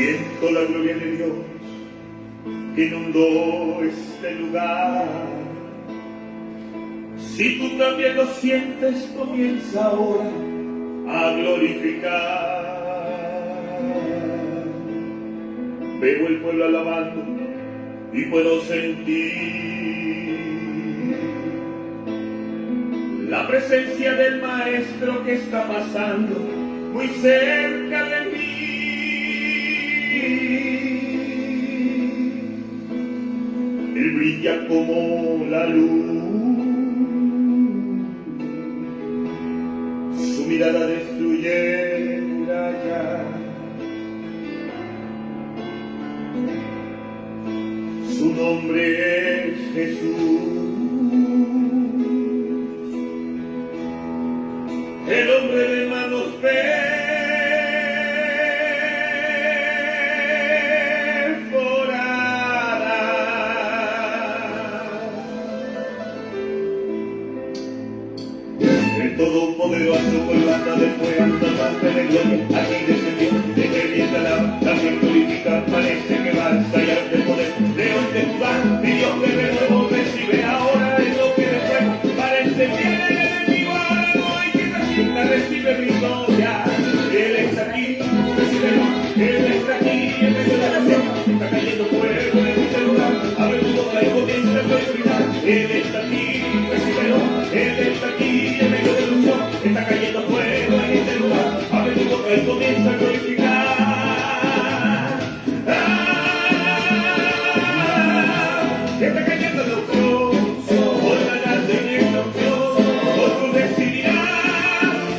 Siento la gloria de Dios que inundó este lugar. Si tú también lo sientes, comienza ahora a glorificar. Veo el pueblo alabando y puedo sentir la presencia del Maestro que está pasando muy cerca de mí. Él brilla como la luz, su mirada destruye murallas, su nombre es Jesús. El hombre de manos perforadas, el todopoderoso colgando de fuego, tomante de gloria, aquí descendió, de que bien alaba, también glorifica, parece que va a estallar de poder, león de Judá, mi Dios de nuevo recibe ahora el toque de fuego, para encender el enemigo, ahora no hay que recibe victoria. Él está aquí, recíbelo. Él está aquí en medio de la nación. Está cayendo fuego en este lugar. Abre tu boca y comienza a glorificar. Él está aquí, recíbelo. Él está aquí en medio de la nación. Está cayendo fuego en este lugar. Abre tu boca y comienza a glorificar. Está cayendo la unción. Por la grande en esta unción. Por tu decidirás.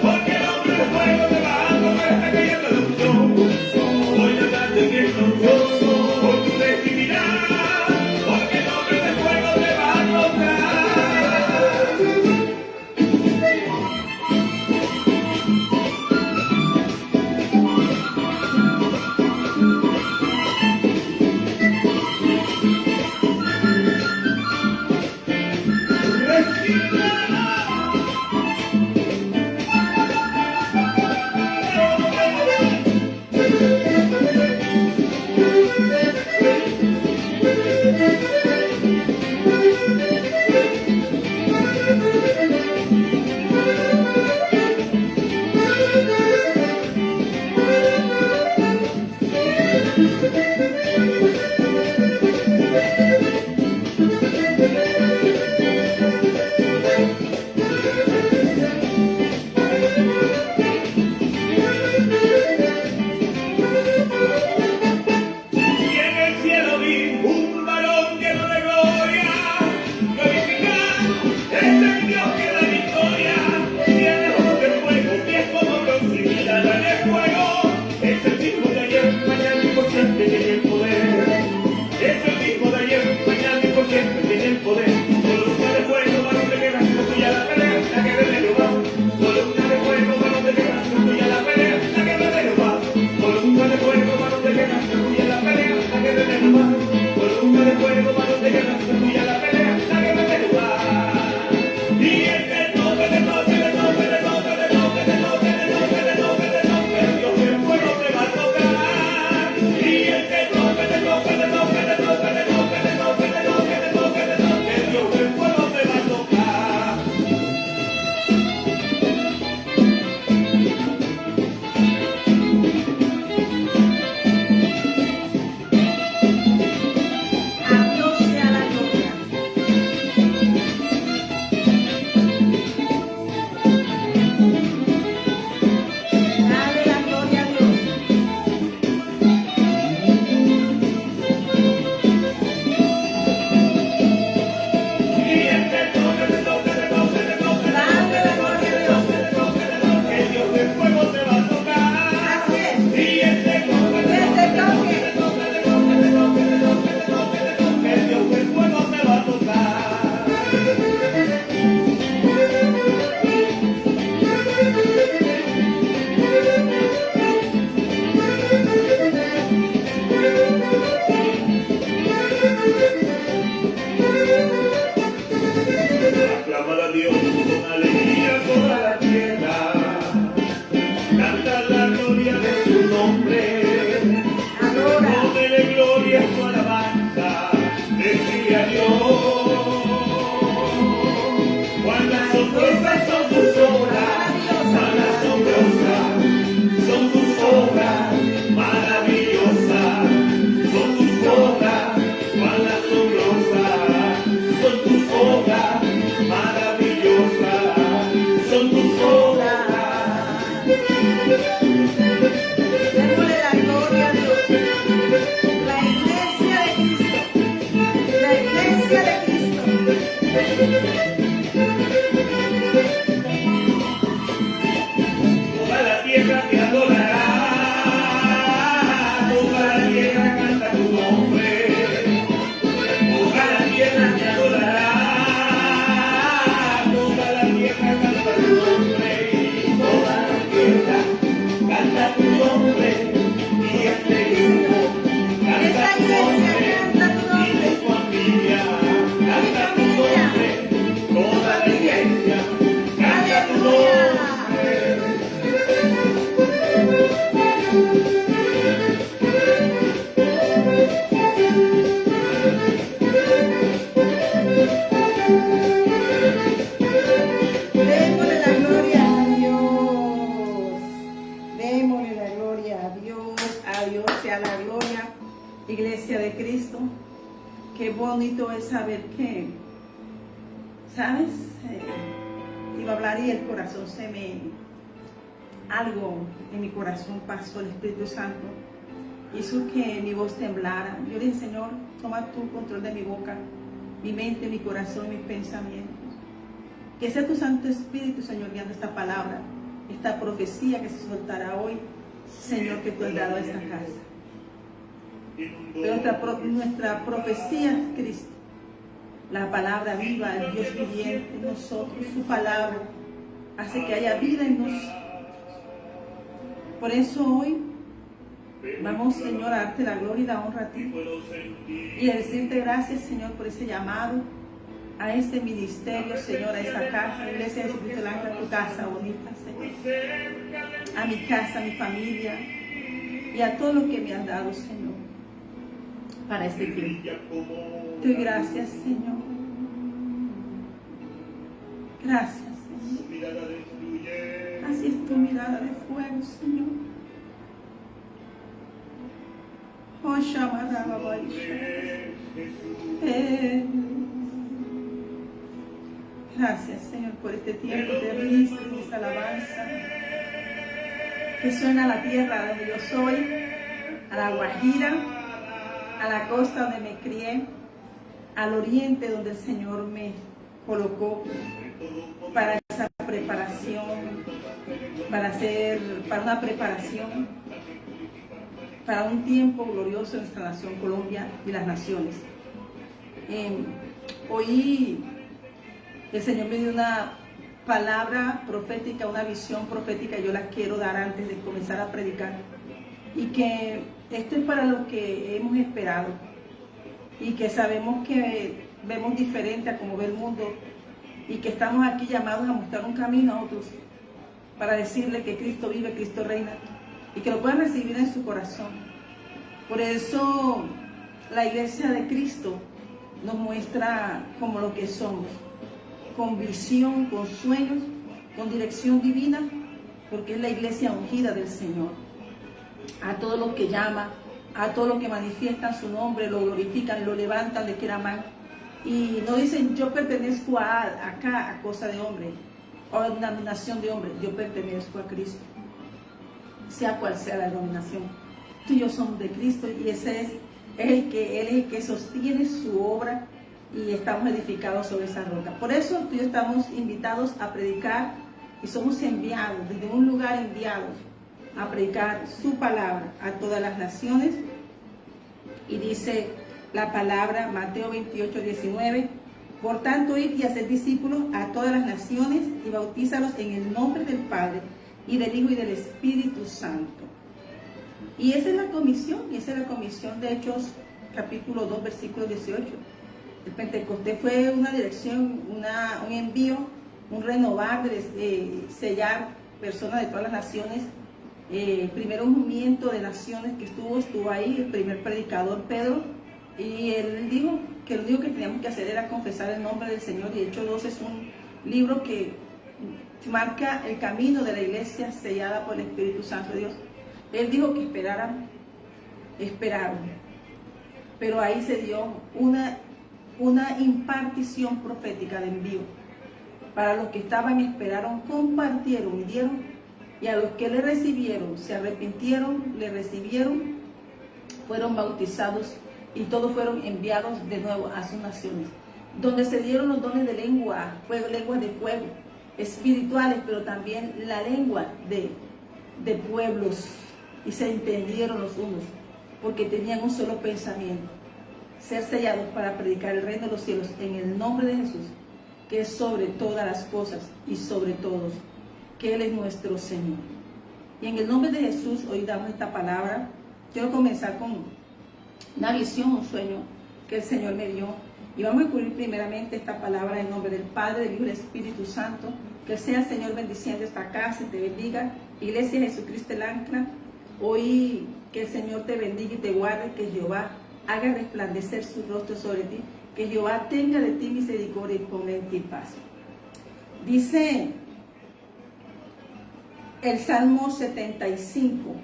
Porque el hombre fue qué bonito es saber que, ¿sabes? Iba a hablar y el corazón algo en mi corazón pasó, el Espíritu Santo hizo que mi voz temblara. Yo dije, Señor, toma tu control de mi boca, mi mente, mi corazón, mis pensamientos. Que sea tu Santo Espíritu, Señor, guiando esta palabra, esta profecía que se soltará hoy, Señor, que tú has dado a esta casa. Pero nuestra profecía es Cristo, la palabra viva, el Dios viviente en nosotros. Su palabra hace que haya vida en nosotros. Por eso hoy vamos, Señor, a darte la gloria y la honra a ti y a decirte gracias, Señor, por ese llamado a este ministerio, Señor, a esta casa, Iglesia de Jesucristo, a tu casa bonita, Señor, a mi casa, a mi familia y a todo lo que me has dado, Señor, para este tiempo. Te doy gracias, Señor. Gracias, Señor. Así es tu mirada de fuego, Señor. Oh, gracias, Señor, por este tiempo de risa y esta alabanza que suena a la tierra donde yo soy, a la Guajira, a la costa donde me crié, al oriente donde el Señor me colocó para esa preparación, para una preparación, para un tiempo glorioso en nuestra nación Colombia y las naciones. Hoy el Señor me dio una palabra profética, una visión profética, yo la quiero dar antes de comenzar a predicar. Y que esto es para los que hemos esperado y que sabemos que vemos diferente a como ve el mundo y que estamos aquí llamados a mostrar un camino a otros para decirle que Cristo vive, Cristo reina y que lo puedan recibir en su corazón. Por eso la Iglesia de Cristo nos muestra como lo que somos, con visión, con sueños, con dirección divina, porque es la iglesia ungida del Señor. A todos los que llama, a todos los que manifiestan su nombre, lo glorifican, lo levantan de Keramán. Y no dicen, yo pertenezco acá a cosa de hombre, o a una denominación de hombre. Yo pertenezco a Cristo, sea cual sea la denominación. Tú y yo somos de Cristo y ese es Él es el que sostiene su obra y estamos edificados sobre esa roca. Por eso tú y yo estamos invitados a predicar y somos enviados, desde un lugar enviados, a predicar su palabra a todas las naciones. Y dice la palabra, Mateo 28, 19, por tanto, id y haced discípulos a todas las naciones y bautízalos en el nombre del Padre y del Hijo y del Espíritu Santo. Y esa es la comisión, de Hechos capítulo 2, versículo 18. El Pentecostés fue una dirección, un envío, un renovar, sellar personas de todas las naciones. Primero un movimiento de naciones que estuvo ahí, el primer predicador Pedro, y él dijo que lo único que teníamos que hacer era confesar el nombre del Señor. Y Hechos 2 es un libro que marca el camino de la iglesia sellada por el Espíritu Santo de Dios. Él dijo que esperaron, pero ahí se dio una impartición profética de envío. Para los que estaban, esperaron, compartieron y dieron, y a los que le recibieron, se arrepintieron, le recibieron, fueron bautizados y todos fueron enviados de nuevo a sus naciones, donde se dieron los dones de lengua, lenguas de fuego, espirituales, pero también la lengua de pueblos, y se entendieron los unos, porque tenían un solo pensamiento: ser sellados para predicar el reino de los cielos en el nombre de Jesús, que es sobre todas las cosas y sobre todos, que Él es nuestro Señor. Y en el nombre de Jesús hoy damos esta palabra. Quiero comenzar con una visión, un sueño que el Señor me dio. Y vamos a cubrir primeramente esta palabra en nombre del Padre, del Hijo y del Espíritu Santo. Que sea el Señor bendiciendo esta casa y te bendiga. Iglesia de Jesucristo el Ancla, hoy que el Señor te bendiga y te guarde, que Jehová haga resplandecer su rostro sobre ti, que Jehová tenga de ti misericordia y ponga en ti paz. Dice el Salmo 75,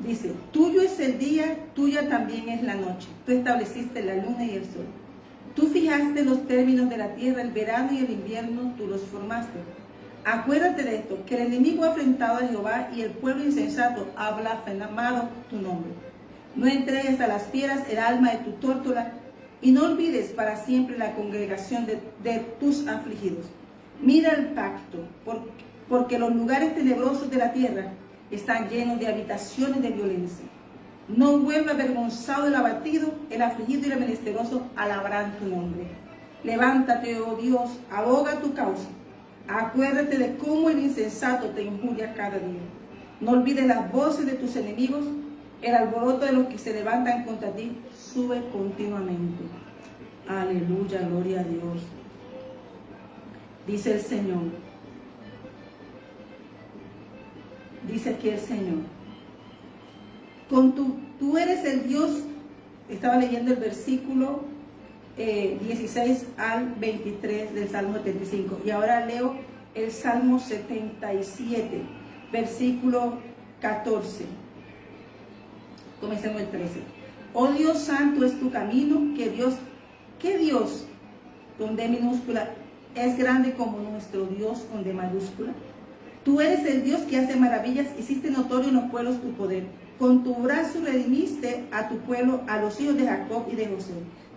Dice, tuyo es el día, tuya también es la noche. Tú estableciste la luna y el sol. Tú fijaste los términos de la tierra, el verano y el invierno, tú los formaste. Acuérdate de esto, que el enemigo ha afrentado a Jehová y el pueblo insensato ha blasfemado tu nombre. No entregues a las fieras el alma de tu tórtola y no olvides para siempre la congregación de tus afligidos. Mira el pacto, porque los lugares tenebrosos de la tierra están llenos de habitaciones de violencia. No vuelva avergonzado el abatido, el afligido y el menesteroso alabarán tu nombre. Levántate, oh Dios, aboga tu causa. Acuérdate de cómo el insensato te injuria cada día. No olvides las voces de tus enemigos, el alboroto de los que se levantan contra ti sube continuamente. Aleluya, gloria a Dios. Dice el Señor. Dice aquí el Señor. Tú eres el Dios, estaba leyendo el versículo 16 al 23 del Salmo 75. Y ahora leo el Salmo 77, versículo 14. Comencemos el 13. Oh Dios santo es tu camino, que Dios con D minúscula es grande como nuestro Dios con D mayúscula. Tú eres el Dios que hace maravillas, hiciste notorio en los pueblos tu poder. Con tu brazo redimiste a tu pueblo, a los hijos de Jacob y de José.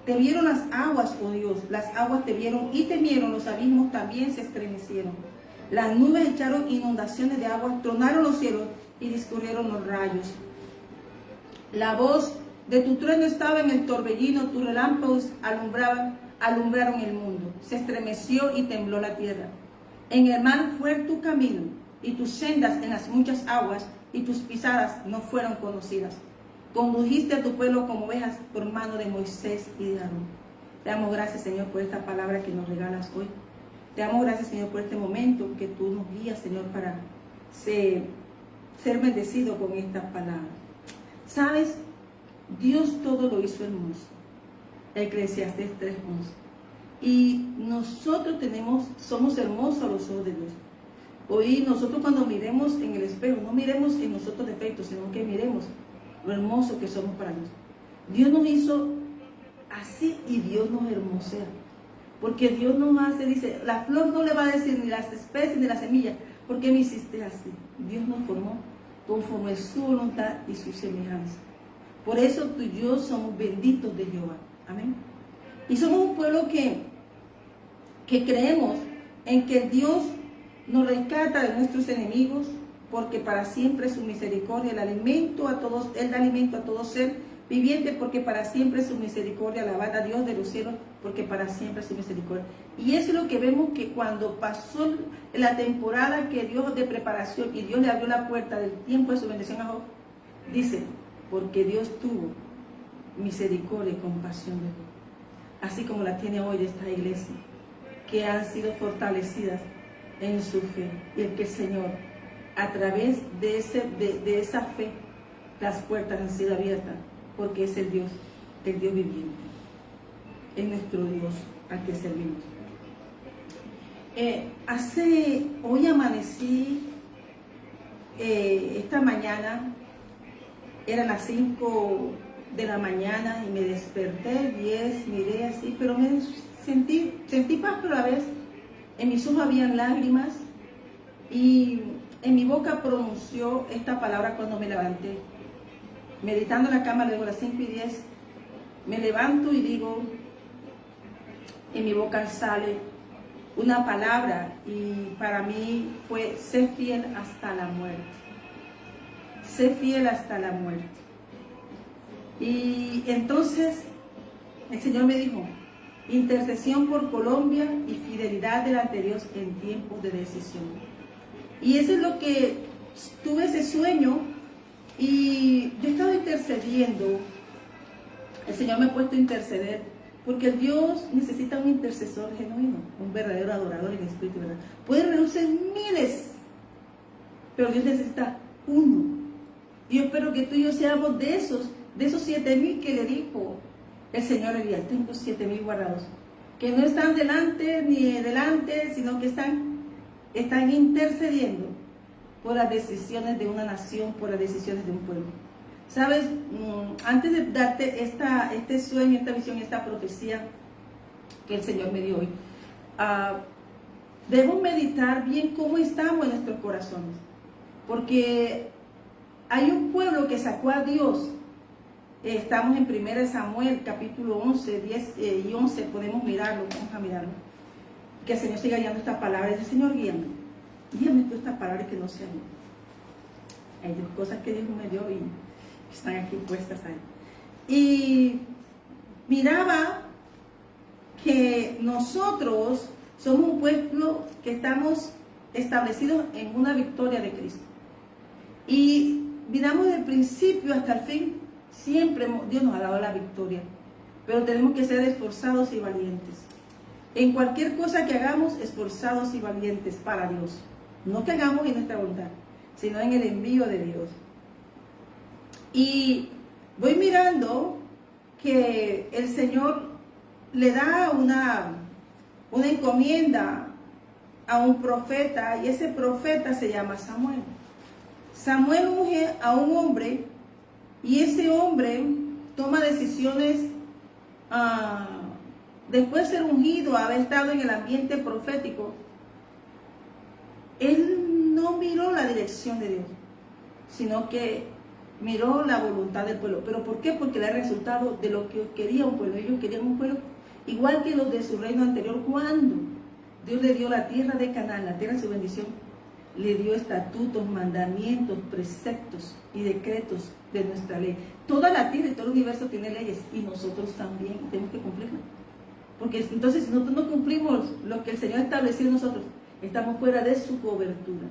Te vieron las aguas, oh Dios, las aguas te vieron y temieron, los abismos también se estremecieron. Las nubes echaron inundaciones de aguas, tronaron los cielos y discurrieron los rayos. La voz de tu trueno estaba en el torbellino, tus relámpagos alumbraron el mundo. Se estremeció y tembló la tierra. En el mar fue tu camino, y tus sendas en las muchas aguas, y tus pisadas no fueron conocidas. Condujiste a tu pueblo como ovejas por mano de Moisés y de Aarón. Te damos gracias, Señor, por esta palabra que nos regalas hoy. Te damos gracias, Señor, por este momento que tú nos guías, Señor, para ser bendecido con esta palabra. ¿Sabes? Dios todo lo hizo hermoso. Eclesiastés 3:11. Y nosotros somos hermosos a los ojos de Dios. Hoy nosotros cuando miremos en el espejo, no miremos en nosotros defectos, sino que miremos lo hermoso que somos para Dios. Dios nos hizo así y Dios nos hermosea. Porque Dios nos hace, dice, la flor no le va a decir ni las especies ni las semillas, ¿por qué me hiciste así? Dios nos formó conforme su voluntad y su semejanza. Por eso tú y yo somos benditos de Jehová. Amén. Y somos un pueblo que creemos en que Dios nos rescata de nuestros enemigos, porque para siempre es su misericordia, Él da alimento a todo ser viviente, porque para siempre es su misericordia. Alabad a Dios de los cielos, porque para siempre es su misericordia. Y eso es lo que vemos, que cuando pasó la temporada que Dios de preparación y Dios le abrió la puerta del tiempo de su bendición a Job, dice, porque Dios tuvo misericordia y compasión de Job, así como la tiene hoy esta iglesia, que han sido fortalecidas en su fe, y el que el Señor, a través de esa fe, las puertas han sido abiertas, porque es el Dios viviente, es nuestro Dios al que servimos. Hoy amanecí, esta mañana, eran las 5 de la mañana y me desperté, 10, miré así, pero me sentí paz, pero a la vez en mis ojos habían lágrimas y en mi boca pronunció esta palabra cuando me levanté. Meditando en la cama, luego a las 5:10, me levanto y digo, en mi boca sale una palabra y para mí fue, sé fiel hasta la muerte. Sé fiel hasta la muerte. Y entonces el Señor me dijo, intercesión por Colombia y fidelidad delante de Dios en tiempos de decisión. Y eso es lo que tuve, ese sueño, y yo estaba intercediendo. El Señor me ha puesto a interceder, porque Dios necesita un intercesor genuino, un verdadero adorador en espíritu, ¿verdad? Puede reunirse miles, pero Dios necesita uno. Y yo espero que tú y yo seamos de esos 7,000 que le dijo el Señor Elías. Tengo 7,000 guardados, que no están delante ni delante, sino que están intercediendo por las decisiones de una nación, por las decisiones de un pueblo. Sabes, antes de darte este sueño, esta visión, esta profecía que el Señor me dio hoy, debemos meditar bien cómo estamos en nuestros corazones, porque hay un pueblo que sacó a Dios. Estamos en 1 Samuel, capítulo 11, 10 y 11, podemos mirarlo, vamos a mirarlo. Que el Señor siga guiando esta palabra. Dice, Señor, guíame tú esta palabra que no sea mía. Hay dos cosas que Dios me dio y están aquí puestas ahí. Y miraba que nosotros somos un pueblo que estamos establecidos en una victoria de Cristo. Y miramos desde el principio hasta el fin, siempre Dios nos ha dado la victoria. Pero tenemos que ser esforzados y valientes. En cualquier cosa que hagamos, esforzados y valientes para Dios. No que hagamos en nuestra voluntad, sino en el envío de Dios. Y voy mirando que el Señor le da una encomienda a un profeta, y ese profeta se llama Samuel. Samuel unge a un hombre, y ese hombre toma decisiones después de ser ungido, haber estado en el ambiente profético. Él no miró la dirección de Dios, sino que miró la voluntad del pueblo. ¿Pero por qué? Porque era el resultado de lo que quería un pueblo. Ellos querían un pueblo igual que los de su reino anterior. Cuando Dios le dio la tierra de Canaán, la tierra de su bendición, le dio estatutos, mandamientos, preceptos y decretos de nuestra ley. Toda la tierra y todo el universo tiene leyes, y nosotros también tenemos que cumplirlas. Porque entonces, si nosotros no cumplimos lo que el Señor ha establecido en nosotros, estamos fuera de su cobertura.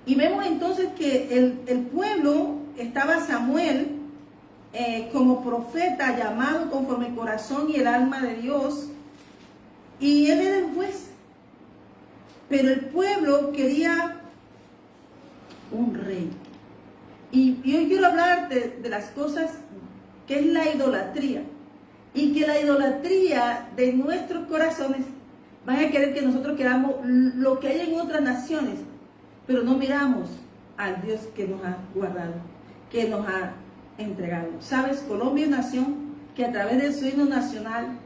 Y vemos entonces que el pueblo, estaba Samuel como profeta, llamado conforme el corazón y el alma de Dios, y él era el juez. Pero el pueblo quería un rey. Y hoy quiero hablar de las cosas que es la idolatría. Y que la idolatría de nuestros corazones van a querer que nosotros queramos lo que hay en otras naciones, pero no miramos al Dios que nos ha guardado, que nos ha entregado. ¿Sabes? Colombia es una nación que a través del su himno nacional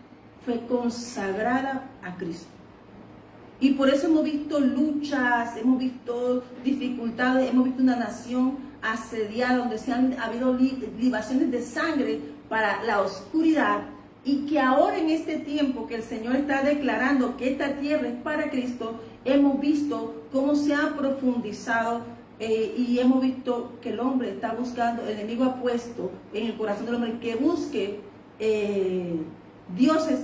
fue consagrada a Cristo. Y por eso hemos visto luchas, hemos visto dificultades, hemos visto una nación asediada donde ha habido libaciones de sangre para la oscuridad, y que ahora en este tiempo que el Señor está declarando que esta tierra es para Cristo, hemos visto cómo se ha profundizado y hemos visto que el hombre está buscando, el enemigo ha puesto en el corazón del hombre que busque dioses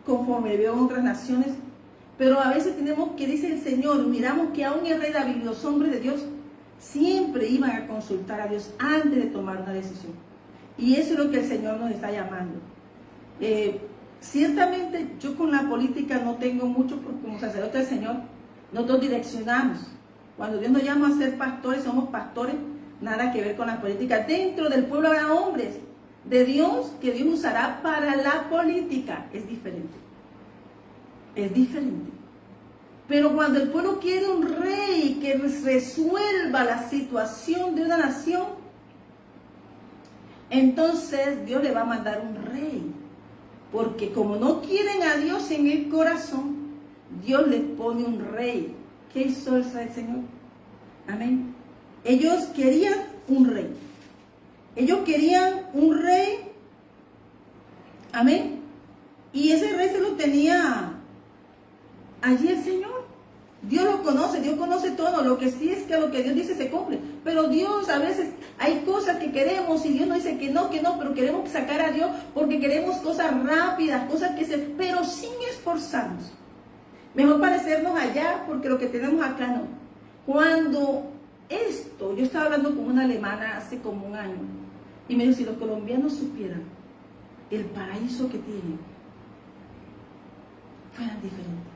conforme veo en otras naciones. Pero a veces tenemos que, dice el Señor, miramos que aún el rey David y los hombres de Dios siempre iban a consultar a Dios antes de tomar una decisión. Y eso es lo que el Señor nos está llamando. Ciertamente yo con la política no tengo mucho, porque como sacerdote del Señor nosotros direccionamos. Cuando Dios nos llama a ser pastores, somos pastores, nada que ver con la política. Dentro del pueblo habrá hombres de Dios que Dios usará para la política. Es diferente. Es diferente. Pero cuando el pueblo quiere un rey que resuelva la situación de una nación, entonces Dios le va a mandar un rey. Porque como no quieren a Dios en el corazón, Dios les pone un rey. ¿Qué hizo el Señor? Amén. Ellos querían un rey. Ellos querían un rey. Amén. Y ese rey se lo tenía allí el Señor. Dios lo conoce, Dios conoce todo. Lo que sí es que lo que Dios dice se cumple. Pero Dios a veces hay cosas que queremos y Dios nos dice que no, pero queremos sacar a Dios porque queremos cosas rápidas, cosas pero sin esforzarnos. Mejor parecernos allá porque lo que tenemos acá no. Cuando yo estaba hablando con una alemana hace como un año y me dijo, si los colombianos supieran el paraíso que tienen, fueran diferentes.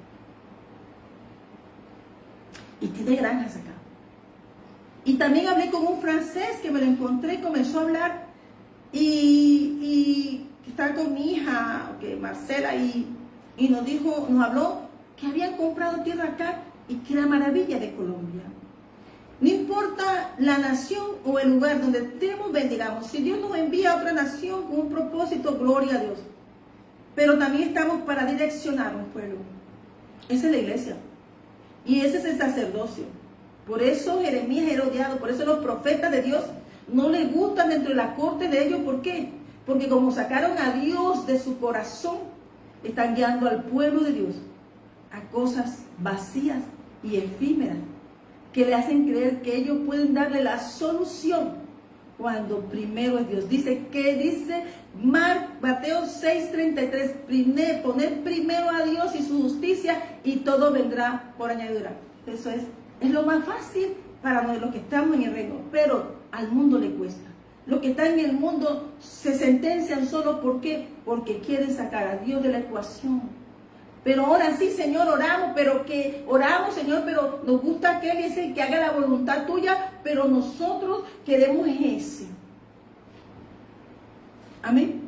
Y tiene granjas acá. Y también hablé con un francés que me lo encontré y comenzó a hablar. Y estaba con mi hija, Marcela, y nos habló que habían comprado tierra acá y que era maravilla de Colombia. No importa la nación o el lugar donde estemos, bendigamos. Si Dios nos envía a otra nación con un propósito, gloria a Dios. Pero también estamos para direccionar un pueblo. Esa es la iglesia. Y ese es el sacerdocio. Por eso Jeremías era odiado. Por eso los profetas de Dios no les gustan dentro de la corte de ellos. ¿Por qué? Porque como sacaron a Dios de su corazón, están guiando al pueblo de Dios a cosas vacías y efímeras que le hacen creer que ellos pueden darle la solución cuando primero es Dios. Dice Mateo 6:33, poner primero a Dios y su justicia y todo vendrá por añadidura. Eso es lo más fácil para los que estamos en el reino, pero al mundo le cuesta. Los que están en el mundo se sentencian solo ¿por qué? Porque quieren sacar a Dios de la ecuación. Pero ahora sí, Señor, oramos, Señor, pero nos gusta aquel y ese que haga la voluntad tuya, pero nosotros queremos ese. Amén.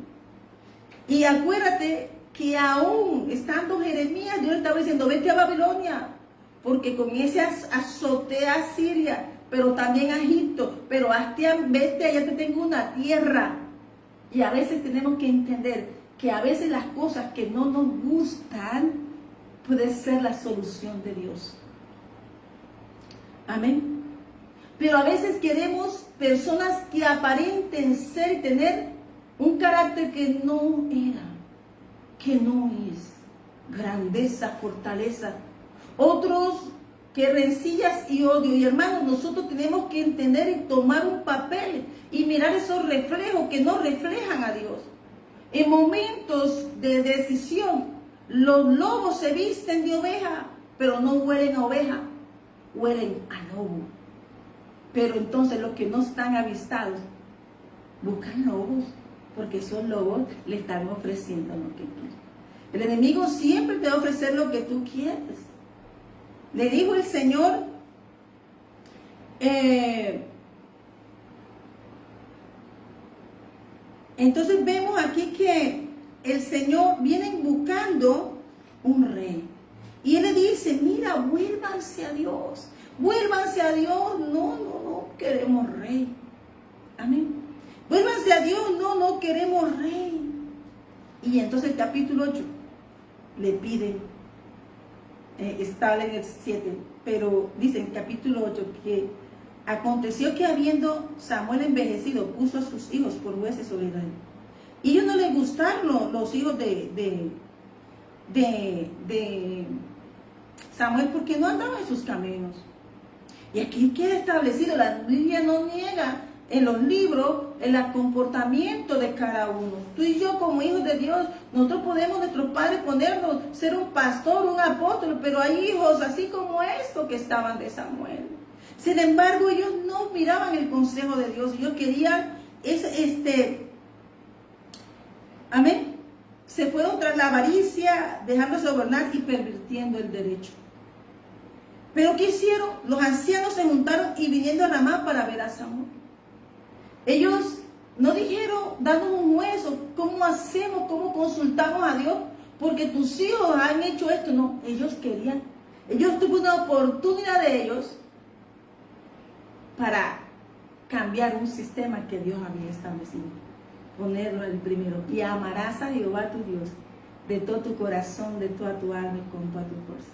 Y acuérdate que aún estando Jeremías, Dios estaba diciendo, vete a Babilonia, porque con ese azotea a Siria, pero también a Egipto, pero vete, allá te tengo una tierra. Y a veces tenemos que entender que a veces las cosas que no nos gustan puede ser la solución de Dios. Amén. Pero a veces queremos personas que aparenten ser y tener un carácter que no era, que no es. Grandeza, fortaleza. Otros que rencillas y odio. Y hermanos, nosotros tenemos que entender y tomar un papel y mirar esos reflejos que no reflejan a Dios. En momentos de decisión, los lobos se visten de oveja, pero no huelen a oveja, huelen a lobo. Pero entonces los que no están avistados buscan lobos, porque esos lobos le están ofreciendo lo que quieren. El enemigo siempre te va a ofrecer lo que tú quieres. Le dijo el Señor, entonces vemos aquí que el Señor viene buscando un rey. Y Él le dice, mira, vuélvanse a Dios. Vuélvanse a Dios. No queremos rey. Amén. Vuélvanse a Dios. No queremos rey. Y entonces el capítulo 8 le pide, está en el 7, pero dice en el capítulo 8 que aconteció que habiendo Samuel envejecido, puso a sus hijos por jueces sobre Israel. Y a ellos no les gustaron los hijos de Samuel porque no andaban en sus caminos. Y aquí queda establecido, la Biblia no niega en los libros el comportamiento de cada uno. Tú y yo como hijos de Dios, nosotros podemos, nuestros padres, ponernos, ser un pastor, un apóstol, pero hay hijos así como estos que estaban de Samuel. Sin embargo, ellos no miraban el consejo de Dios, ellos querían, amén, se fueron tras la avaricia, dejándose gobernar y pervirtiendo el derecho. Pero ¿qué hicieron? Los ancianos se juntaron y vinieron a Ramá para ver a Samuel. Ellos no dijeron, danos un hueso, ¿cómo hacemos? ¿Cómo consultamos a Dios? Porque tus hijos han hecho esto. No, ellos querían. Ellos tuvieron una oportunidad de ellos para cambiar un sistema que Dios había establecido. Ponerlo el primero. Y amarás a Jehová tu Dios de todo tu corazón, de toda tu alma y con toda tu fuerza.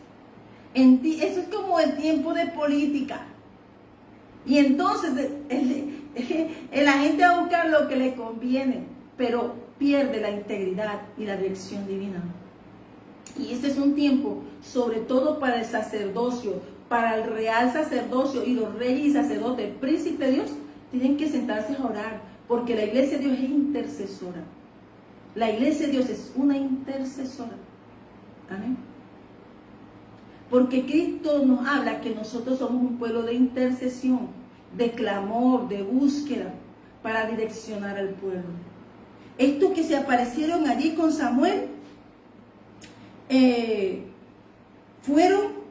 En ti, eso es como el tiempo de política. Y entonces la gente va a buscar lo que le conviene, pero pierde la integridad y la dirección divina. Y este es un tiempo, sobre todo para el sacerdocio, para el real sacerdocio y los reyes y sacerdotes, el príncipe de Dios, tienen que sentarse a orar, porque la iglesia de Dios es intercesora. La iglesia de Dios es una intercesora. Amén. Porque Cristo nos habla que nosotros somos un pueblo de intercesión, de clamor, de búsqueda, para direccionar al pueblo. Estos que se aparecieron allí con Samuel, fueron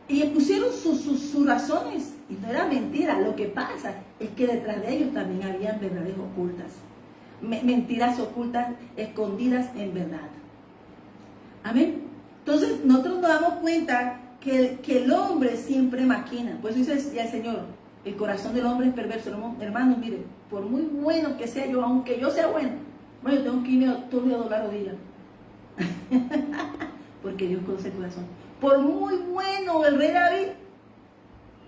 y pusieron sus razones. Y no era mentira. Lo que pasa es que detrás de ellos también habían verdades ocultas. Mentiras ocultas, escondidas en verdad. Amén. Entonces nosotros nos damos cuenta que el hombre siempre maquina. Pues dice ya el Señor, el corazón del hombre es perverso. Hermanos, mire, por muy bueno que sea yo, aunque yo sea bueno, yo tengo que irme todo el día a doblar rodillas. Porque Dios conoce el corazón. Por muy bueno el rey David,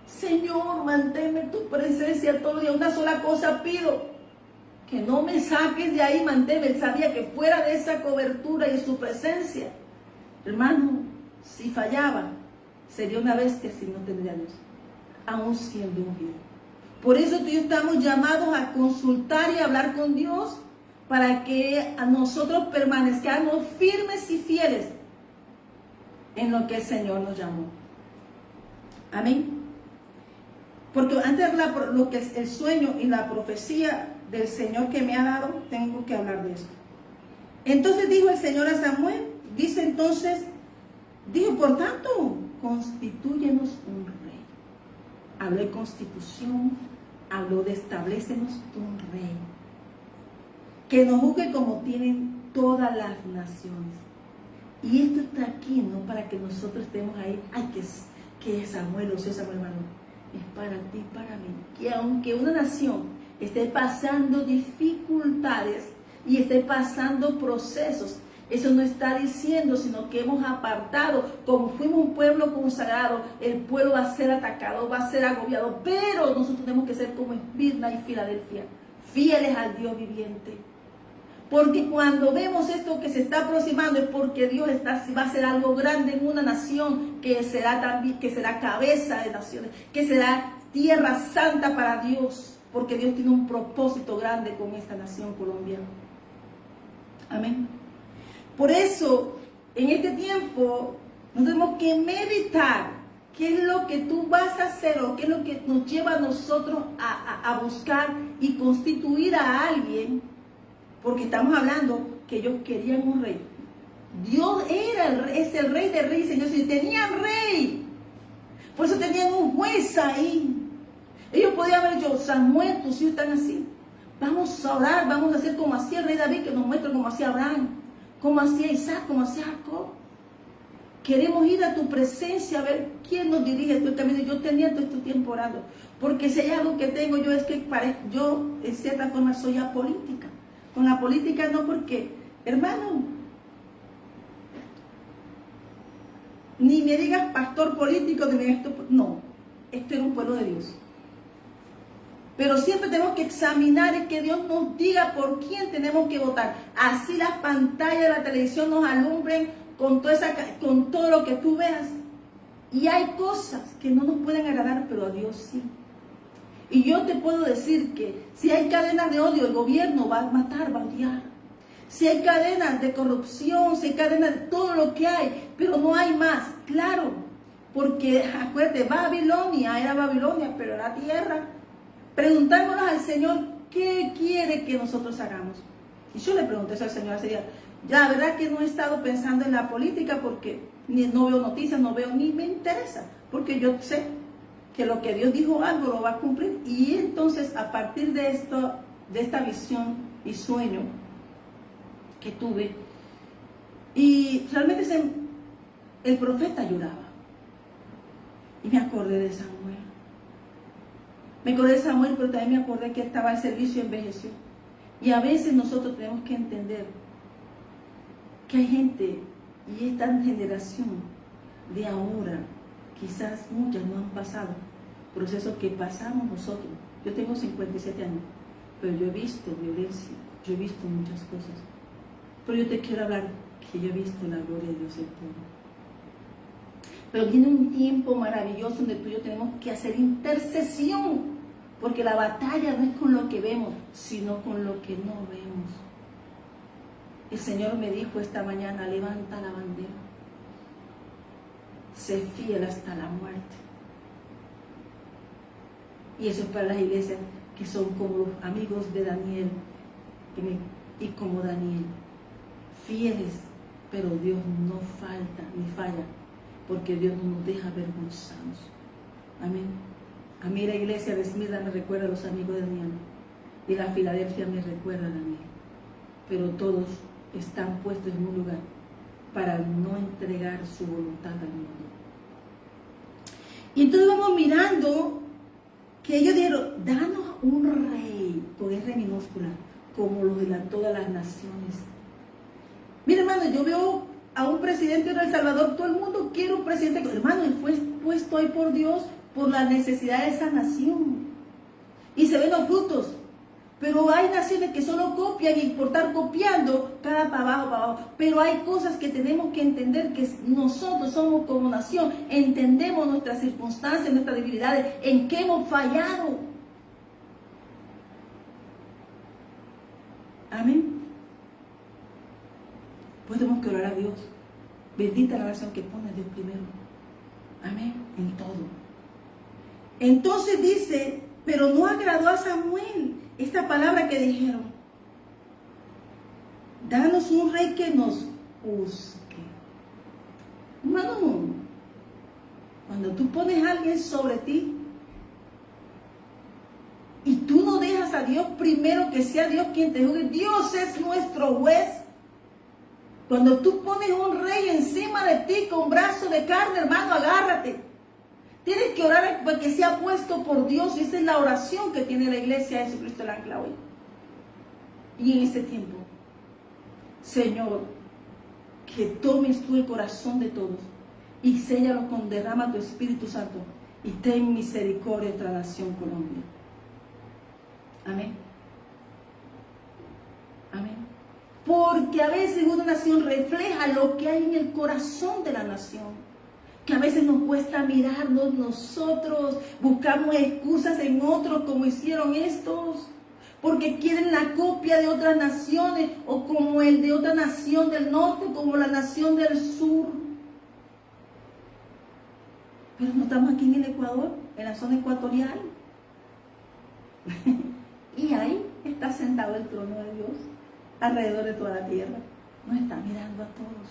Señor, manténme en tu presencia todo el día. Una sola cosa pido, que no me saques de ahí, manténme. Él sabía que fuera de esa cobertura y su presencia, hermano, si fallaba, sería una bestia si no tendría a Dios, aún siendo ungido. Por eso tú y yo estamos llamados a consultar y hablar con Dios para que a nosotros permanezcamos firmes y fieles en lo que el Señor nos llamó. Amén. Porque antes lo que es el sueño y la profecía del Señor que me ha dado, tengo que hablar de esto. Entonces dijo el Señor a Samuel, dijo, por tanto, constitúyenos un rey. Habló de constitución, habló de establécenos un rey, que nos juzgue como tienen todas las naciones. Y esto está aquí, no para que nosotros estemos ahí, que es Samuel, o sea, Samuel, hermano. Es para ti, para mí. Que aunque una nación esté pasando dificultades y esté pasando procesos, eso no está diciendo, sino que hemos apartado, como fuimos un pueblo consagrado, el pueblo va a ser atacado, va a ser agobiado, pero nosotros tenemos que ser como Esmirna y Filadelfia, fieles al Dios viviente. Porque cuando vemos esto que se está aproximando es porque Dios va a hacer algo grande en una nación que será cabeza de naciones, que será tierra santa para Dios, porque Dios tiene un propósito grande con esta nación colombiana. Amén. Por eso, en este tiempo, nos tenemos que meditar qué es lo que tú vas a hacer o qué es lo que nos lleva a nosotros a buscar y constituir a alguien. Porque estamos hablando que ellos querían un rey. Dios es el rey de reyes, Señor. Y tenían rey. Por eso tenían un juez ahí. Ellos podían haber dicho, Samuel, tus hijos están así. Vamos a orar, vamos a hacer como hacía el rey David, que nos muestra como hacía Abraham, como hacía Isaac, como hacía Jacob. Queremos ir a tu presencia a ver quién nos dirige todo el camino. Yo tenía todo este tiempo orando. Porque si hay algo que tengo yo es que yo en cierta forma soy apolítica. Con la política no, porque, hermano, ni me digas pastor político, ni me digas esto, no, esto era un pueblo de Dios. Pero siempre tenemos que examinar y que Dios nos diga por quién tenemos que votar. Así las pantallas de la televisión nos alumbren con todo lo que tú veas. Y hay cosas que no nos pueden agradar, pero a Dios sí. Y yo te puedo decir que si hay cadenas de odio, el gobierno va a matar, va a odiar. Si hay cadenas de corrupción, si hay cadenas de todo lo que hay, pero no hay más, claro. Porque, acuérdate, Babilonia era Babilonia, pero era tierra. Preguntémonos al Señor, ¿qué quiere que nosotros hagamos? Y yo le pregunté eso al Señor hace días. Ya, la verdad que no he estado pensando en la política porque no veo noticias, no veo, ni me interesa. Porque yo sé que lo que Dios dijo algo lo va a cumplir. Y entonces a partir de esto, de esta visión y sueño que tuve, y realmente el profeta lloraba. Y me acordé de Samuel. Me acordé de Samuel, pero también me acordé que estaba al servicio y envejeció. Y a veces nosotros tenemos que entender que hay gente, y esta generación de ahora, quizás muchas no han pasado procesos que pasamos nosotros. Yo tengo 57 años, pero yo he visto violencia, yo he visto muchas cosas. Pero yo te quiero hablar que yo he visto la gloria de Dios en todo. Pero viene un tiempo maravilloso donde tú y yo tenemos que hacer intercesión, porque la batalla no es con lo que vemos, sino con lo que no vemos. El Señor me dijo esta mañana, levanta la bandera. Sé fiel hasta la muerte. Y eso es para las iglesias que son como los amigos de Daniel y como Daniel. Fieles, pero Dios no falta ni falla, porque Dios no nos deja avergonzados. Amén. A mí la iglesia de Esmirna me recuerda a los amigos de Daniel y la Filadelfia me recuerda a Daniel. Pero todos están puestos en un lugar para no entregar su voluntad al mundo. Y entonces vamos mirando que ellos dijeron, danos un rey, con R minúscula, como los de todas las naciones. Mira, hermano, yo veo a un presidente de El Salvador, todo el mundo quiere un presidente, hermano, y fue puesto ahí por Dios por la necesidad de esa nación. Y se ven los frutos. Pero hay naciones que solo copian y por estar copiando, cada para abajo. Pero hay cosas que tenemos que entender, que nosotros somos como nación, entendemos nuestras circunstancias, nuestras debilidades, en qué hemos fallado. Amén. Pues tenemos que orar a Dios. Bendita la nación que pone a Dios primero. Amén. En todo. Entonces dice, pero no agradó a Samuel esta palabra que dijeron. Danos un rey que nos juzgue. Hermano, cuando tú pones a alguien sobre ti y tú no dejas a Dios primero, que sea Dios quien te juzgue, Dios es nuestro juez. Cuando tú pones un rey encima de ti con brazo de carne, hermano, agárrate. Tienes que orar para que sea puesto por Dios. Y esa es la oración que tiene la iglesia de Jesucristo el Ancla hoy. Y en este tiempo, Señor, que tomes tú el corazón de todos y séllalos con derrama tu Espíritu Santo y ten misericordia de nuestra nación Colombia. Amén. Amén. Porque a veces una nación refleja lo que hay en el corazón de la nación. Que a veces nos cuesta mirarnos nosotros, buscamos excusas en otros como hicieron estos, porque quieren la copia de otras naciones o como el de otra nación del norte, como la nación del sur. Pero no estamos aquí en el Ecuador, en la zona ecuatorial. Y ahí está sentado el trono de Dios, alrededor de toda la tierra. Nos está mirando a todos.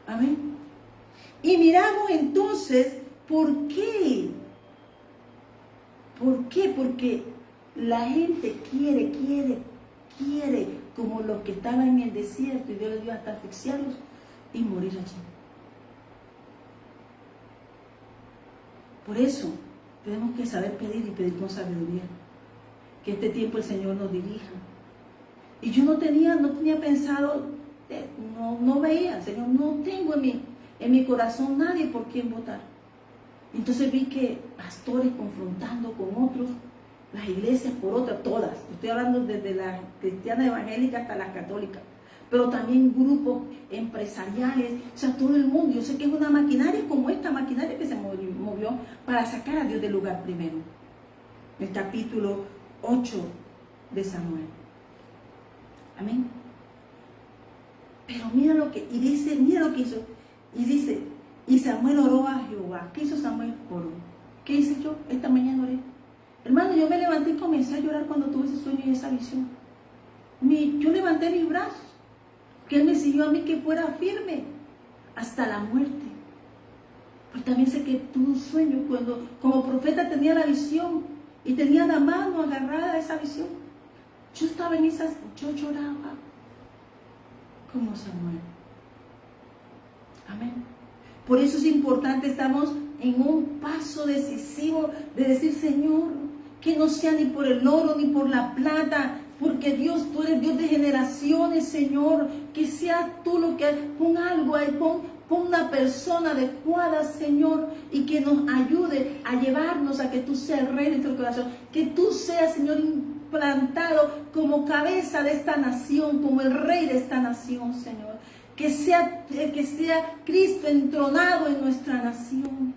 Amén. Y miramos entonces, ¿por qué? ¿Por qué? Porque la gente quiere, como los que estaban en el desierto y Dios les dio hasta asfixiarlos y morir allí. Por eso tenemos que saber pedir y pedir con sabiduría. Que este tiempo el Señor nos dirija. Y yo no tenía pensado, no veía, Señor, no tengo en mi corazón nadie por quien votar. Entonces vi que pastores confrontando con otros, las iglesias por otras, todas. Estoy hablando desde la cristiana evangélica hasta las católicas. Pero también grupos empresariales, o sea, todo el mundo. Yo sé que es una maquinaria como esta maquinaria que se movió para sacar a Dios del lugar primero. El capítulo 8 de Samuel. Amén. Pero mira lo que hizo. Y dice, y Samuel oró a Jehová. ¿Qué hizo Samuel? Oró. ¿Qué hice yo? Esta mañana oré. Hermano, yo me levanté y comencé a llorar cuando tuve ese sueño y esa visión. Yo levanté mis brazos, que Él me siguió a mí que fuera firme hasta la muerte. Pero también sé que tuve un sueño cuando como profeta tenía la visión y tenía la mano agarrada a esa visión. Yo estaba en esas, yo lloraba como Samuel. Amén. Por eso es importante, estamos en un paso decisivo de decir, Señor, que no sea ni por el oro ni por la plata, porque Dios, tú eres Dios de generaciones, Señor, que seas tú lo que, pon algo ahí, pon una persona adecuada, Señor, y que nos ayude a llevarnos a que tú seas el rey de nuestro corazón, que tú seas, Señor, implantado como cabeza de esta nación, como el rey de esta nación, Señor. Que sea Cristo entronado en nuestra nación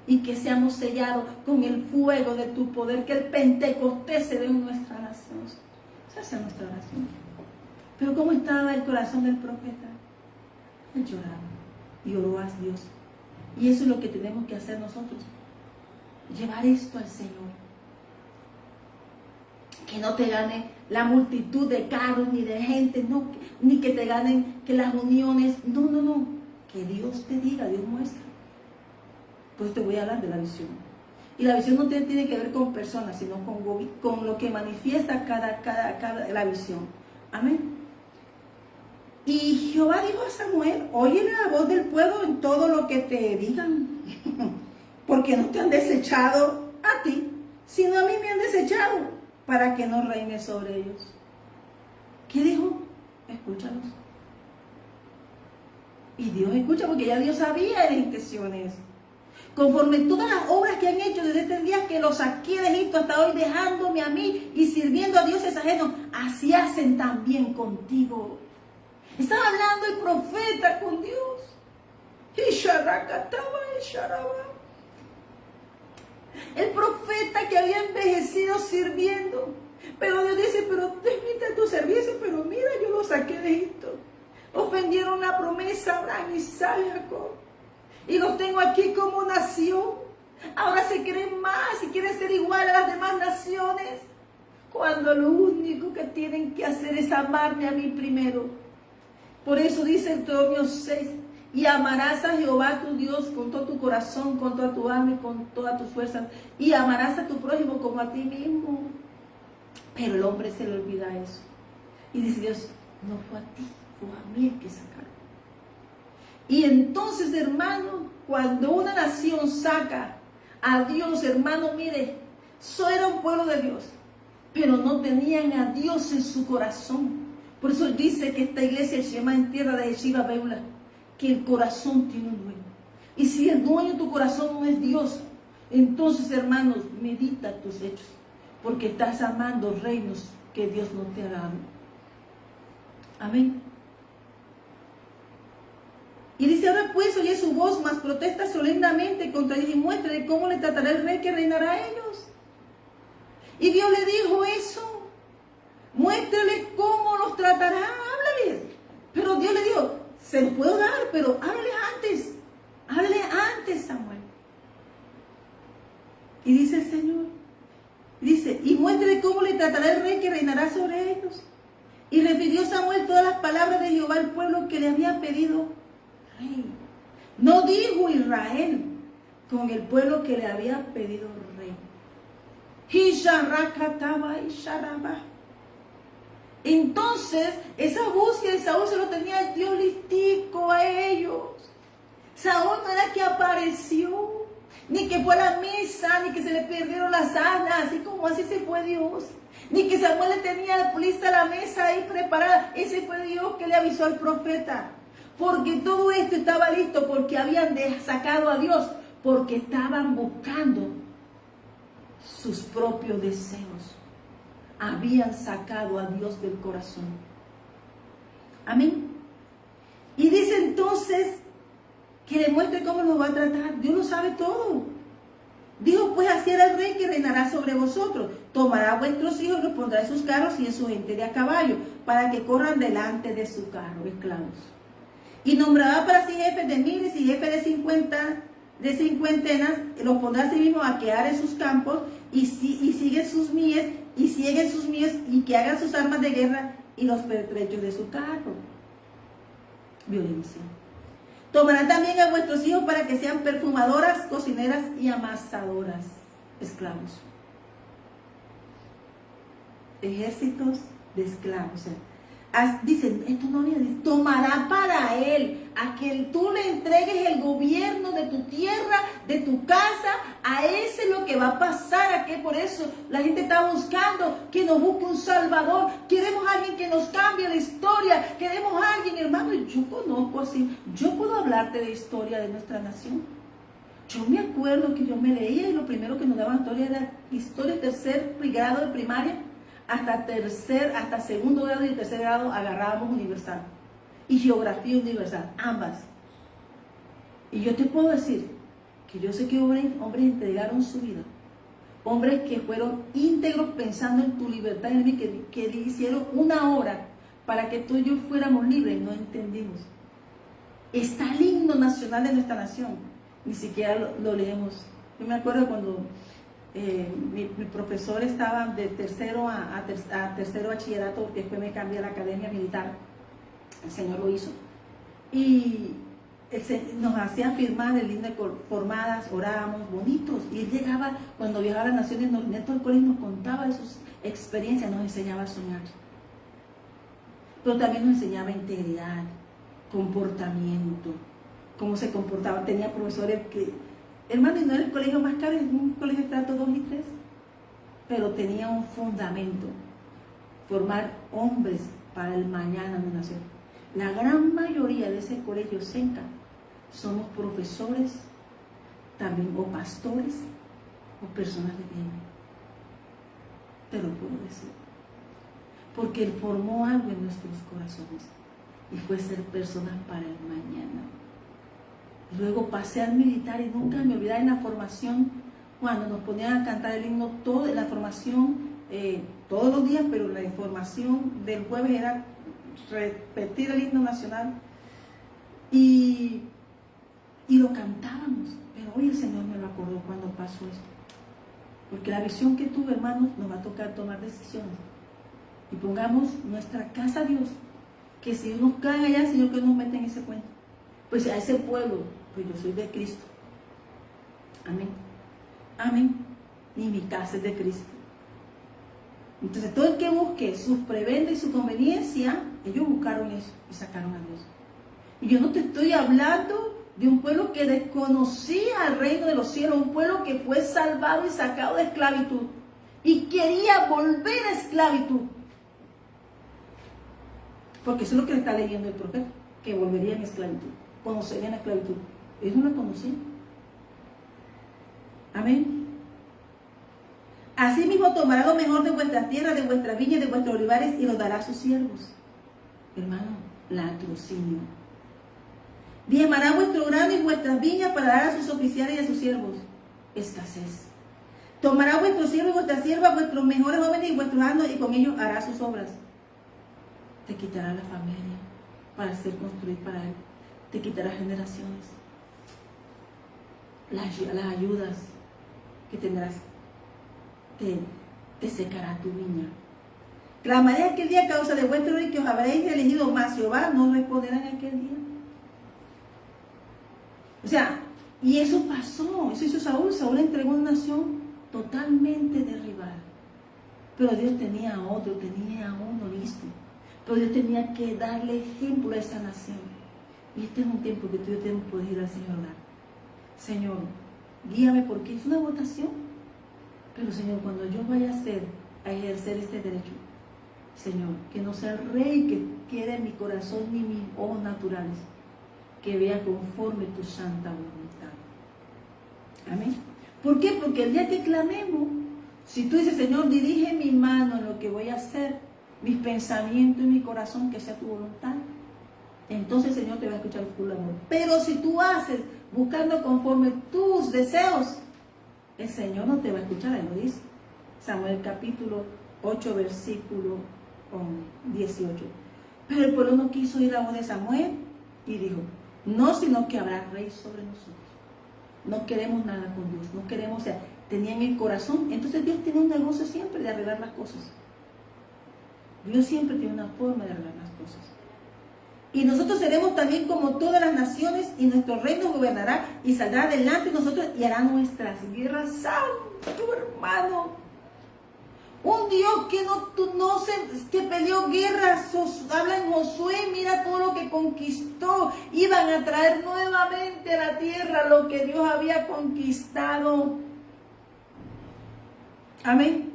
y que seamos sellados con el fuego de tu poder, que el Pentecostés se dé en nuestra nación. Esa es nuestra oración. Pero ¿cómo estaba el corazón del profeta? Él lloraba y oró a Dios. Y eso es lo que tenemos que hacer nosotros. Llevar esto al Señor. Que no te gane la multitud de carros ni de gente, no, ni que te ganen que las uniones, no, que Dios te diga, Dios muestra. Pues te voy a hablar de la visión. Y la visión no tiene que ver con personas, sino con lo que manifiesta cada la visión. Amén. Y Jehová dijo a Samuel, oye la voz del pueblo en todo lo que te digan, porque no te han desechado a ti, sino a mí me han desechado, para que no reine sobre ellos. ¿Qué dijo? Escúchalos. Y Dios escucha, porque ya Dios sabía de las intenciones. Conforme todas las obras que han hecho desde este día que los saqué de Egipto hasta hoy, dejándome a mí y sirviendo a dioses ajenos, así hacen también contigo. Estaba hablando el profeta con Dios. El profeta que había envejecido sirviendo. Pero Dios dice, pero permite tu servicio, pero mira, yo lo saqué de Egipto. Ofendieron la promesa a Abraham, Isaac y Jacob. Y los tengo aquí como nación. Ahora se creen más y quieren ser igual a las demás naciones. Cuando lo único que tienen que hacer es amarme a mí primero. Por eso dice en Deuteronomio 6, y amarás a Jehová tu Dios con todo tu corazón, con toda tu alma y con todas tus fuerzas. Y amarás a tu prójimo como a ti mismo. Pero el hombre se le olvida eso. Y dice Dios, no fue a ti, fue a mí el que sacaron. Y entonces, hermano, cuando una nación saca a Dios, hermano, mire, eso era un pueblo de Dios, pero no tenían a Dios en su corazón. Por eso dice que esta iglesia se llama en tierra de Yeshiva Beula, que el corazón tiene un dueño. Y si el dueño de tu corazón no es Dios, entonces, hermanos, medita tus hechos, porque estás amando reinos que Dios no te ha dado. Amén. Y dice, ahora pues oye su voz, mas protesta solemnemente contra ellos y muéstrale cómo le tratará el rey que reinará a ellos. Y Dios le dijo eso. Muéstrales cómo los tratará, háblales. Pero Dios le dijo, se los puedo dar, pero háblales antes. Háblales antes, Samuel. Y dice el Señor, dice, y muéstrale cómo le tratará el rey que reinará sobre ellos. Y refirió Samuel todas las palabras de Jehová al pueblo que le había pedido rey. No dijo Israel con el pueblo que le había pedido rey. Entonces, esa búsqueda de Saúl se lo tenía Dios listico a ellos. Saúl no era que apareció, ni que fue a la mesa, ni que se le perdieron las asnas, así como así se fue Dios. Ni que Samuel le tenía lista la mesa ahí preparada. Ese fue Dios que le avisó al profeta. Porque todo esto estaba listo, porque habían sacado a Dios, porque estaban buscando sus propios deseos. Habían sacado a Dios del corazón. Amén. Y dice entonces que le muestre cómo los va a tratar. Dios lo sabe todo. Dijo pues, así era el rey que reinará sobre vosotros. Tomará a vuestros hijos, los pondrá en sus carros y en su gente de a caballo, para que corran delante de su carro, esclavos. Y nombrará para sí jefes de miles y jefes de cincuentenas, los pondrá a sí mismo a que aren sus campos y siguen sus mies, y cieguen sus mies, y que hagan sus armas de guerra y los pertrechos de su carro. Violencia. Tomarán también a vuestros hijos para que sean perfumadoras, cocineras y amasadoras, esclavos. Ejércitos de esclavos. Dicen, esto no viene, tomará para él, a quien tú le entregues el gobierno de tu tierra, de tu casa, a ese es lo que va a pasar, a que por eso la gente está buscando que nos busque un salvador. Queremos a alguien que nos cambie la historia, queremos a alguien, hermano. Yo conozco así, yo puedo hablarte de historia de nuestra nación. Yo me acuerdo que yo me leía y lo primero que nos daban historia de tercer grado de primaria. Hasta segundo grado y tercer grado agarrábamos universal y geografía universal, ambas. Y yo te puedo decir que yo sé que hombres entregaron su vida, hombres que fueron íntegros pensando en tu libertad, en mí, que le hicieron una hora para que tú y yo fuéramos libres. No entendimos. Está el himno nacional de nuestra nación, ni siquiera lo leemos. Yo me acuerdo cuando mi profesor estaba de tercero a tercero bachillerato, después me cambié a la academia militar, el Señor lo hizo, y nos hacía firmar el himno de formadas, orábamos bonitos, y él llegaba, cuando viajaba a las Naciones Unidas, todo el colegio nos contaba de sus experiencias, nos enseñaba a soñar. pero también nos enseñaba integridad, comportamiento, cómo se comportaba. Tenía profesores que, hermano, y no era el colegio más caro, es un colegio de trato 2 y 3, pero tenía un fundamento, formar hombres para el mañana de una nación. La gran mayoría de ese colegio Senca somos profesores, también o pastores o personas de bien. Te lo puedo decir. Porque Él formó algo en nuestros corazones y fue ser personas para el mañana. Luego pasé al militar y nunca me olvidé en la formación, cuando nos ponían a cantar el himno, todo en la formación, todos los días, pero la información del jueves era repetir el himno nacional y lo cantábamos. Pero hoy el Señor me lo acordó cuando pasó esto. Porque la visión que tuve, hermanos, nos va a tocar tomar decisiones. Y pongamos nuestra casa a Dios. Que si nos caen allá, Señor, que nos meten en ese cuento. Pues a ese pueblo, pues yo soy de Cristo. Amén. Amén. Y mi casa es de Cristo. Entonces todo el que busque sus prebendas y su conveniencia, ellos buscaron eso y sacaron a Dios. Y yo no te estoy hablando de un pueblo que desconocía el reino de los cielos, un pueblo que fue salvado y sacado de esclavitud y quería volver a esclavitud. Porque eso es lo que le está leyendo el profeta, que volvería en esclavitud, conocerían la esclavitud. Ellos no la conocían. Amén. Asimismo tomará lo mejor de vuestras tierras, de vuestras viñas, de vuestros olivares y lo dará a sus siervos. Hermano, latrocinio. Diezmará vuestro grano y vuestras viñas para dar a sus oficiales y a sus siervos. Escasez. Tomará vuestros siervos y vuestras siervas, vuestros mejores jóvenes y vuestros asnos, y con ellos hará sus obras. Te quitará la familia para ser construir para Él. Te quitará generaciones. Las ayudas que tendrás. Te secará tu viña. Clamaré aquel día a causa de vuestro rey que os habréis elegido, mas Jehová no responderá en aquel día. O sea, y eso pasó, eso hizo Saúl. Saúl entregó una nación totalmente derribada. Pero Dios tenía a otro, tenía a uno listo. Pero Dios tenía que darle ejemplo a esa nación. Y este es un tiempo que tú y yo tenemos que poder ir al Señor a orar. Señor, guíame, porque es una votación. Pero Señor, cuando yo vaya a ejercer este derecho, Señor, que no sea el rey que quede en mi corazón ni mis ojos naturales, que vea conforme tu santa voluntad. Amén. ¿Por qué? Porque el día que clamemos, si tú dices, Señor, dirige mi mano en lo que voy a hacer, mis pensamientos y mi corazón, que sea tu voluntad, entonces el Señor te va a escuchar tu clamor. Pero si tú haces buscando conforme tus deseos, el Señor no te va a escuchar. Ahí lo dice Samuel capítulo 8 versículo 18. Pero el pueblo no quiso ir a la voz de Samuel y dijo, no, sino que habrá rey sobre nosotros. No queremos nada con Dios, no queremos, o sea, tenía en el corazón. Entonces Dios tiene un negocio siempre de arreglar las cosas. Dios siempre tiene una forma de arreglar las cosas. Y nosotros seremos también como todas las naciones, y nuestro reino gobernará y saldrá delante de nosotros y hará nuestras guerras. Santo hermano, un Dios que peleó guerras, habla en Josué, mira todo lo que conquistó. Iban a traer nuevamente a la tierra lo que Dios había conquistado. Amén.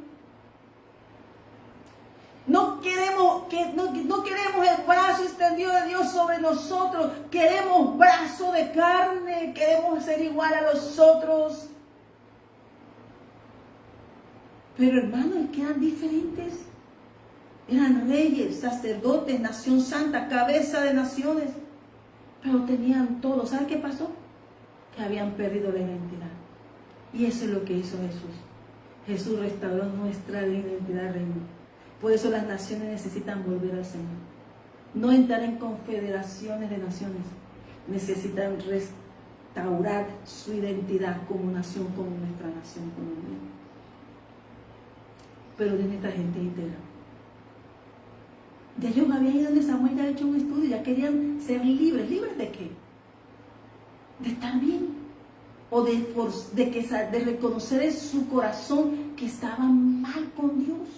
No queremos el brazo extendido de Dios sobre nosotros. Queremos brazo de carne. Queremos ser igual a los otros. Pero hermanos, que eran diferentes. Eran reyes, sacerdotes, nación santa, cabeza de naciones. Pero tenían todo. ¿Sabe qué pasó? Que habían perdido la identidad. Y eso es lo que hizo Jesús. Jesús restauró nuestra identidad, reino. Por eso las naciones necesitan volver al Señor. No entrar en confederaciones de naciones. Necesitan restaurar su identidad como nación, como nuestra nación colombiana. Pero de esta gente íntegra. De ellos habían ido donde Samuel ya había hecho un estudio, ya querían ser libres. ¿Libres de qué? De estar bien. O de reconocer en su corazón que estaban mal con Dios.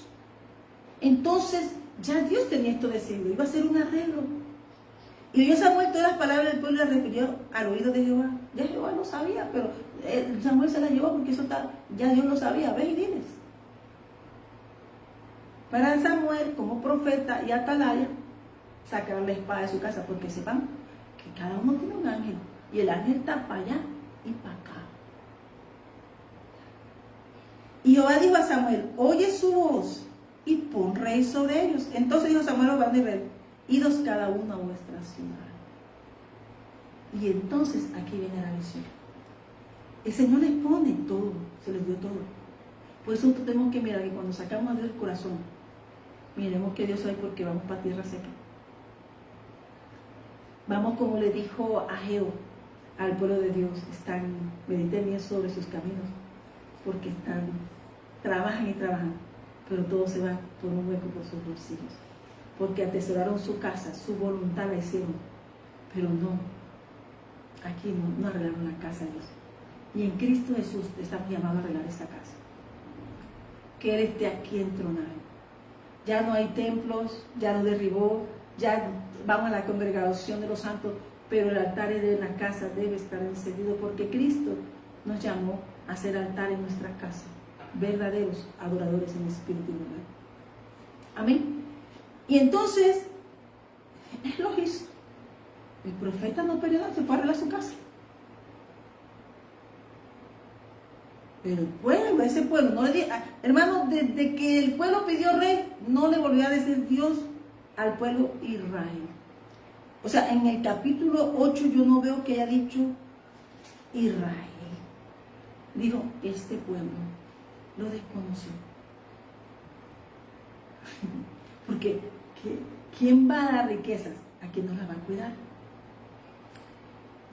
Entonces Ya Dios tenía esto decidido, iba a ser un arreglo. Y oyó Samuel todas las palabras del pueblo y las refirió al oído de Jehová. Ya Jehová lo sabía, pero Samuel se las llevó porque eso está, ya Dios lo sabía. Ve y diles. Para Samuel, como profeta y atalaya, sacaron la espada de su casa, porque sepan que cada uno tiene un ángel. Y el ángel está para allá y para acá. Y Jehová dijo a Samuel, oye su voz y pon rey sobre ellos. Entonces dijo Samuel a los varones de Israel, idos cada uno a vuestra ciudad. Y entonces aquí viene la visión. El Señor les pone todo, se les dio todo. Por eso tenemos que mirar que cuando sacamos a Dios del corazón, miremos que Dios sabe porque vamos para tierra seca. Vamos como le dijo Ageo al pueblo de Dios, mediten bien sobre sus caminos, porque trabajan y trabajan, pero todo se va por un hueco por sus bolsillos, porque atesoraron su casa, su voluntad la hicieron, pero no, aquí no arreglaron la casa de Dios. Y en Cristo Jesús estamos llamados a arreglar esta casa, que Él esté aquí entronado. Ya no hay templos, ya no derribó, ya vamos a la congregación de los santos, pero el altar de la casa debe estar encendido, porque Cristo nos llamó a hacer altar en nuestra casa, verdaderos adoradores en espíritu y verdad. Amén. Y entonces, Él lo hizo. El profeta no perdió nada, se fue a arreglar su casa. Pero el pueblo, ese pueblo, no le dijo, hermano, desde que el pueblo pidió rey, no le volvió a decir Dios al pueblo Israel. O sea, en el capítulo 8 yo no veo que haya dicho Israel. Dijo, este pueblo lo desconoció. Porque ¿quién va a dar riquezas? ¿A quién no las va a cuidar?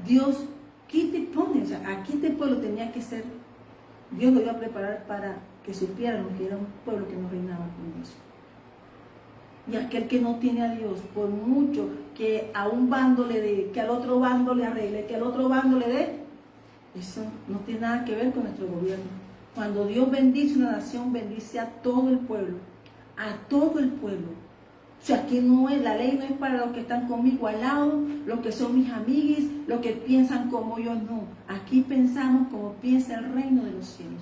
Dios, ¿quién te pone? O sea, aquí este pueblo tenía que ser, Dios lo iba a preparar para que supieran que era un pueblo que no reinaba con Dios. Y aquel que no tiene a Dios, por mucho que a un bando le dé, que al otro bando le arregle, que al otro bando le dé, eso no tiene nada que ver con nuestro gobierno. Cuando Dios bendice una nación, bendice a todo el pueblo, a todo el pueblo. O sea, que no es, la ley no es para los que están conmigo al lado, los que son mis amiguis, los que piensan como yo, no. Aquí pensamos como piensa el reino de los cielos.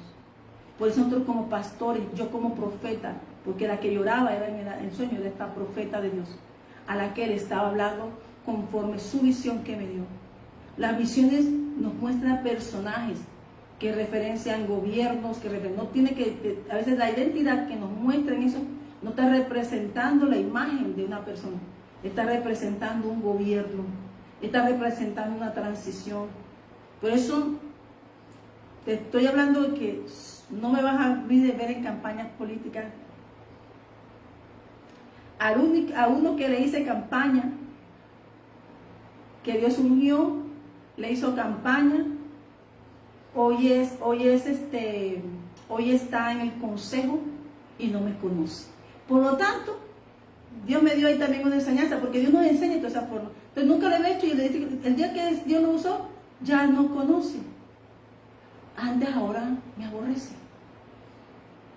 Por eso nosotros como pastores, yo como profeta, porque la que lloraba era en el sueño de esta profeta de Dios, a la que Él estaba hablando conforme su visión que me dio. Las visiones nos muestran personajes que referencian gobiernos, no tiene que, a veces la identidad que nos muestra en eso, no está representando la imagen de una persona, está representando un gobierno, está representando una transición. Por eso te estoy hablando de que no me vas a ver en campañas políticas. A uno que le hice campaña, que Dios ungió, le hizo campaña, hoy está en el consejo y no me conoce. Por lo tanto, Dios me dio ahí también una enseñanza, porque Dios nos enseña de esa forma. Entonces nunca lo he hecho y le dije, el día que Dios lo usó, ya no conoce. Antes, ahora me aborrece.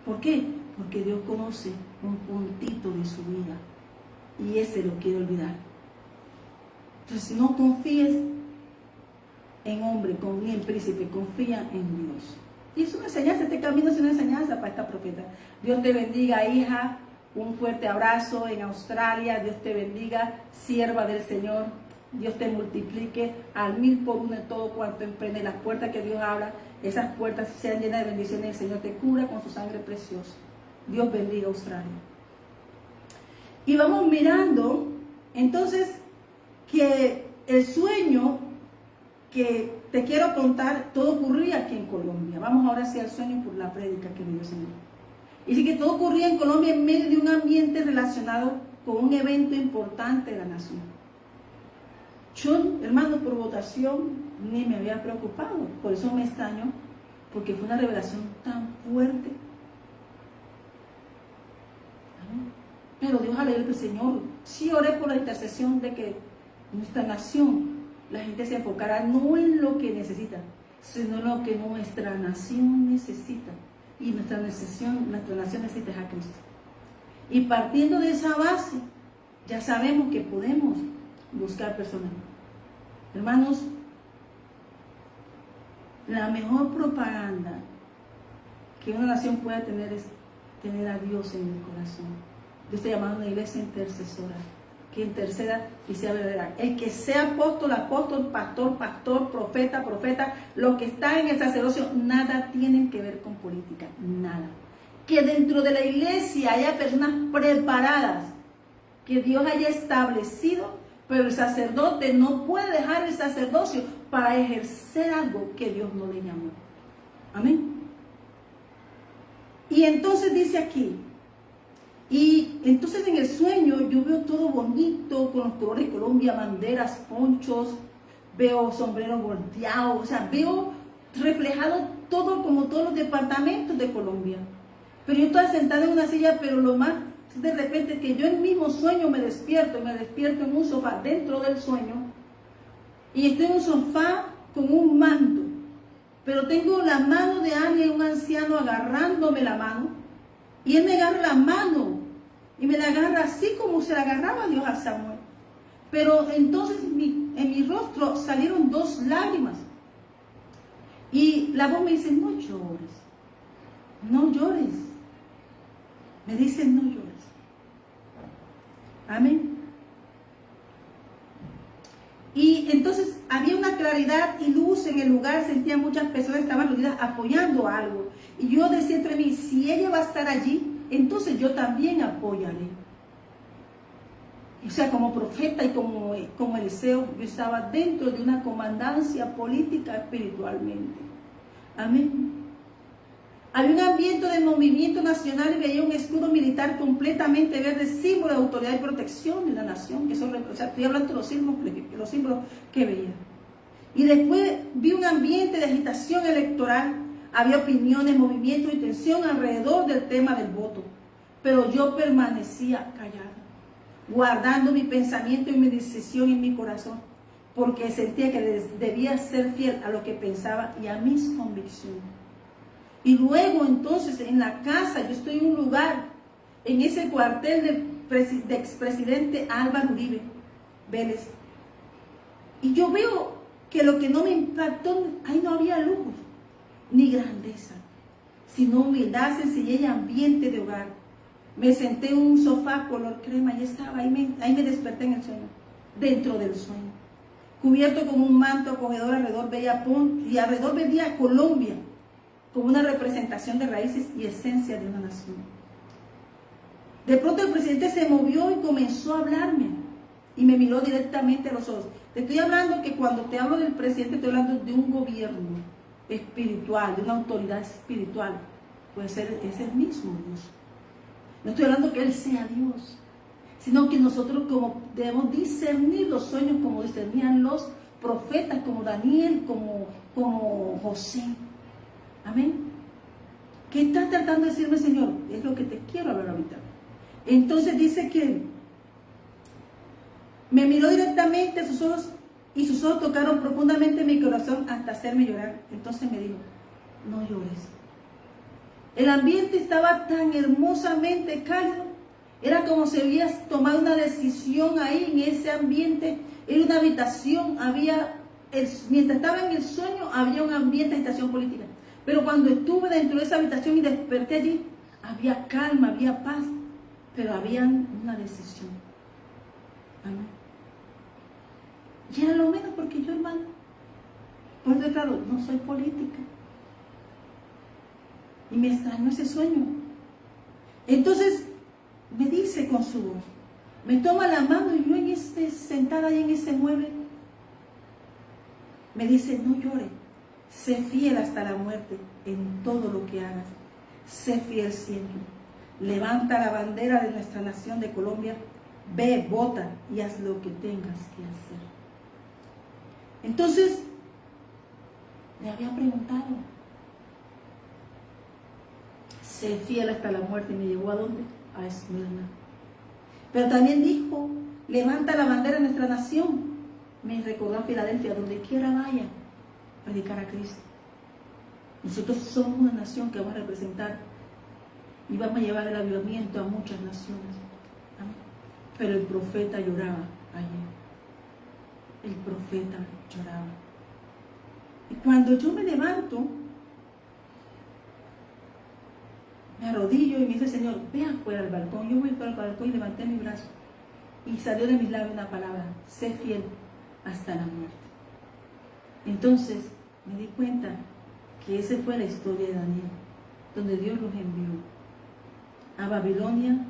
¿Por qué? Porque Dios conoce un puntito de su vida y ese lo quiere olvidar. Entonces no confíes en hombre, ni en príncipe, confía en Dios. Y es una enseñanza, este camino es una enseñanza para esta profeta. Dios te bendiga, hija, un fuerte abrazo en Australia, Dios te bendiga, sierva del Señor, Dios te multiplique al 1000 por 1 en todo cuanto emprende. Las puertas que Dios abra, esas puertas sean llenas de bendiciones, el Señor te cubra con su sangre preciosa. Dios bendiga Australia. Y vamos mirando, entonces, que el sueño que te quiero contar, todo ocurría aquí en Colombia. Vamos ahora hacia el sueño por la prédica que me dio el Señor. Y sí que todo ocurría en Colombia en medio de un ambiente relacionado con un evento importante de la nación. Yo, hermano, por votación ni me había preocupado. Por eso me extrañó, porque fue una revelación tan fuerte. Pero Dios al leer el Señor, sí oré por la intercesión de que nuestra nación, la gente se enfocara no en lo que necesita, sino en lo que nuestra nación necesita. Y nuestra nación necesita a Cristo. Y partiendo de esa base, ya sabemos que podemos buscar personas. Hermanos, la mejor propaganda que una nación puede tener es tener a Dios en el corazón. Yo estoy llamando a una iglesia intercesora, que interceda y sea verdadera. El que sea apóstol, apóstol, pastor, pastor, profeta, profeta, los que están en el sacerdocio, nada tienen que ver con política, nada. Que dentro de la iglesia haya personas preparadas, que Dios haya establecido, pero el sacerdote no puede dejar el sacerdocio para ejercer algo que Dios no le llamó. Amén. Y entonces dice aquí, y entonces en el sueño yo veo todo bonito, con los colores de Colombia, banderas, ponchos, veo sombreros volteados, o sea, veo reflejado todo como todos los departamentos de Colombia. Pero yo estaba sentada en una silla, pero lo más de repente que yo en el mismo sueño me despierto en un sofá dentro del sueño, y estoy en un sofá con un manto, pero tengo la mano de alguien, un anciano, agarrándome la mano, y él me agarra la mano, y me la agarra así como se la agarraba Dios a Samuel. Pero entonces en mi rostro salieron 2 lágrimas, y la voz me dice, no llores, no llores. Me dice, no llores. Amén. Y entonces había una claridad y luz en el lugar, sentía muchas personas que estaban reunidas apoyando algo. Y yo decía entre mí, si ella va a estar allí, entonces yo también apoyaré. O sea, como profeta y como Eliseo, yo estaba dentro de una comandancia política espiritualmente. Amén. Había un ambiente de movimiento nacional y veía un escudo militar completamente verde, símbolo de autoridad y protección de la nación. Que son, o sea, estoy hablando de los símbolos que veía. Y después vi un ambiente de agitación electoral. Había opiniones, movimientos y tensión alrededor del tema del voto. Pero yo permanecía callado, guardando mi pensamiento y mi decisión en mi corazón, porque sentía que debía ser fiel a lo que pensaba y a mis convicciones. Y luego entonces en la casa, yo estoy en un lugar, en ese cuartel del expresidente Álvaro Uribe Vélez. Y yo veo que lo que no me impactó, ahí no había lujos, ni grandeza, sino humildad, sencillez y ambiente de hogar. Me senté en un sofá color crema y estaba ahí me desperté en el sueño, dentro del sueño. Cubierto con un manto acogedor alrededor veía y alrededor veía Colombia, como una representación de raíces y esencia de una nación. De pronto el presidente se movió y comenzó a hablarme y me miró directamente a los ojos. Te estoy hablando que cuando te hablo del presidente, estoy hablando de un gobierno espiritual, de una autoridad espiritual. Puede ser ese mismo Dios. No estoy hablando que Él sea Dios, sino que nosotros como debemos discernir los sueños como discernían los profetas, como Daniel, como José. Amén. ¿Qué estás tratando de decirme, Señor? Es lo que te quiero hablar ahorita. Entonces dice que me miró directamente a sus ojos y sus ojos tocaron profundamente mi corazón hasta hacerme llorar. Entonces me dijo, no llores. El ambiente estaba tan hermosamente cálido. Era como si hubieras tomado una decisión ahí en ese ambiente. Era una habitación, mientras estaba en el sueño, había un ambiente de agitación política. Pero cuando estuve dentro de esa habitación y desperté allí, había calma, había paz, pero había una decisión. Amén. Y era lo menos porque yo, hermano, por claro, no soy política. Y me extrañó ese sueño. Entonces me dice con su voz, me toma la mano y yo sentada ahí en ese mueble, me dice, no llore. Sé fiel hasta la muerte en todo lo que hagas. Sé fiel siempre. Levanta la bandera de nuestra nación de Colombia. Ve, vota y haz lo que tengas que hacer. Entonces, le había preguntado. Sé fiel hasta la muerte. Y me llevó ¿a dónde? A Esmirna. Pero también dijo, levanta la bandera de nuestra nación. Me recordó a Filadelfia, donde quiera vaya. Predicar a Cristo. Nosotros somos una nación que va a representar y vamos a llevar el avivamiento a muchas naciones. Amén. Pero el profeta lloraba ayer. El profeta lloraba. Y cuando yo me levanto, me arrodillo y me dice, Señor, ve afuera al balcón. Yo voy fuera al balcón y levanté mi brazo. Y salió de mis labios una palabra: sé fiel hasta la muerte. Entonces me di cuenta que esa fue la historia de Daniel, donde Dios los envió a Babilonia,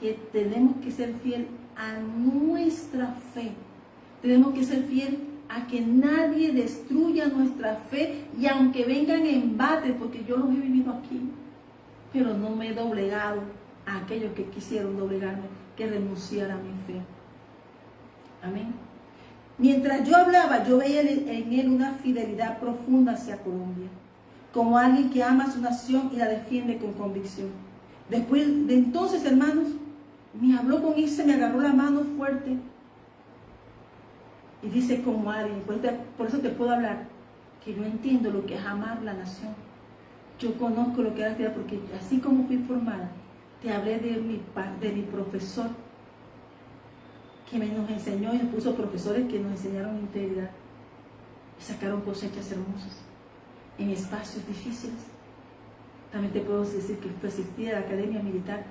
que tenemos que ser fiel a nuestra fe. Tenemos que ser fiel a que nadie destruya nuestra fe, y aunque vengan embates, porque yo los he vivido aquí, pero no me he doblegado a aquellos que quisieron doblegarme, que renunciar a mi fe. Amén. Mientras yo hablaba, yo veía en él una fidelidad profunda hacia Colombia, como alguien que ama a su nación y la defiende con convicción. Después de entonces, hermanos, me habló con ese, me agarró la mano fuerte y dice, como alguien, por eso te puedo hablar, que yo entiendo lo que es amar la nación. Yo conozco lo que es la tierra, porque así como fui formada, te hablé de mi profesor, que nos enseñó y nos puso profesores que nos enseñaron integridad y sacaron cosechas hermosas en espacios difíciles. También te puedo decir que asistí a la academia militar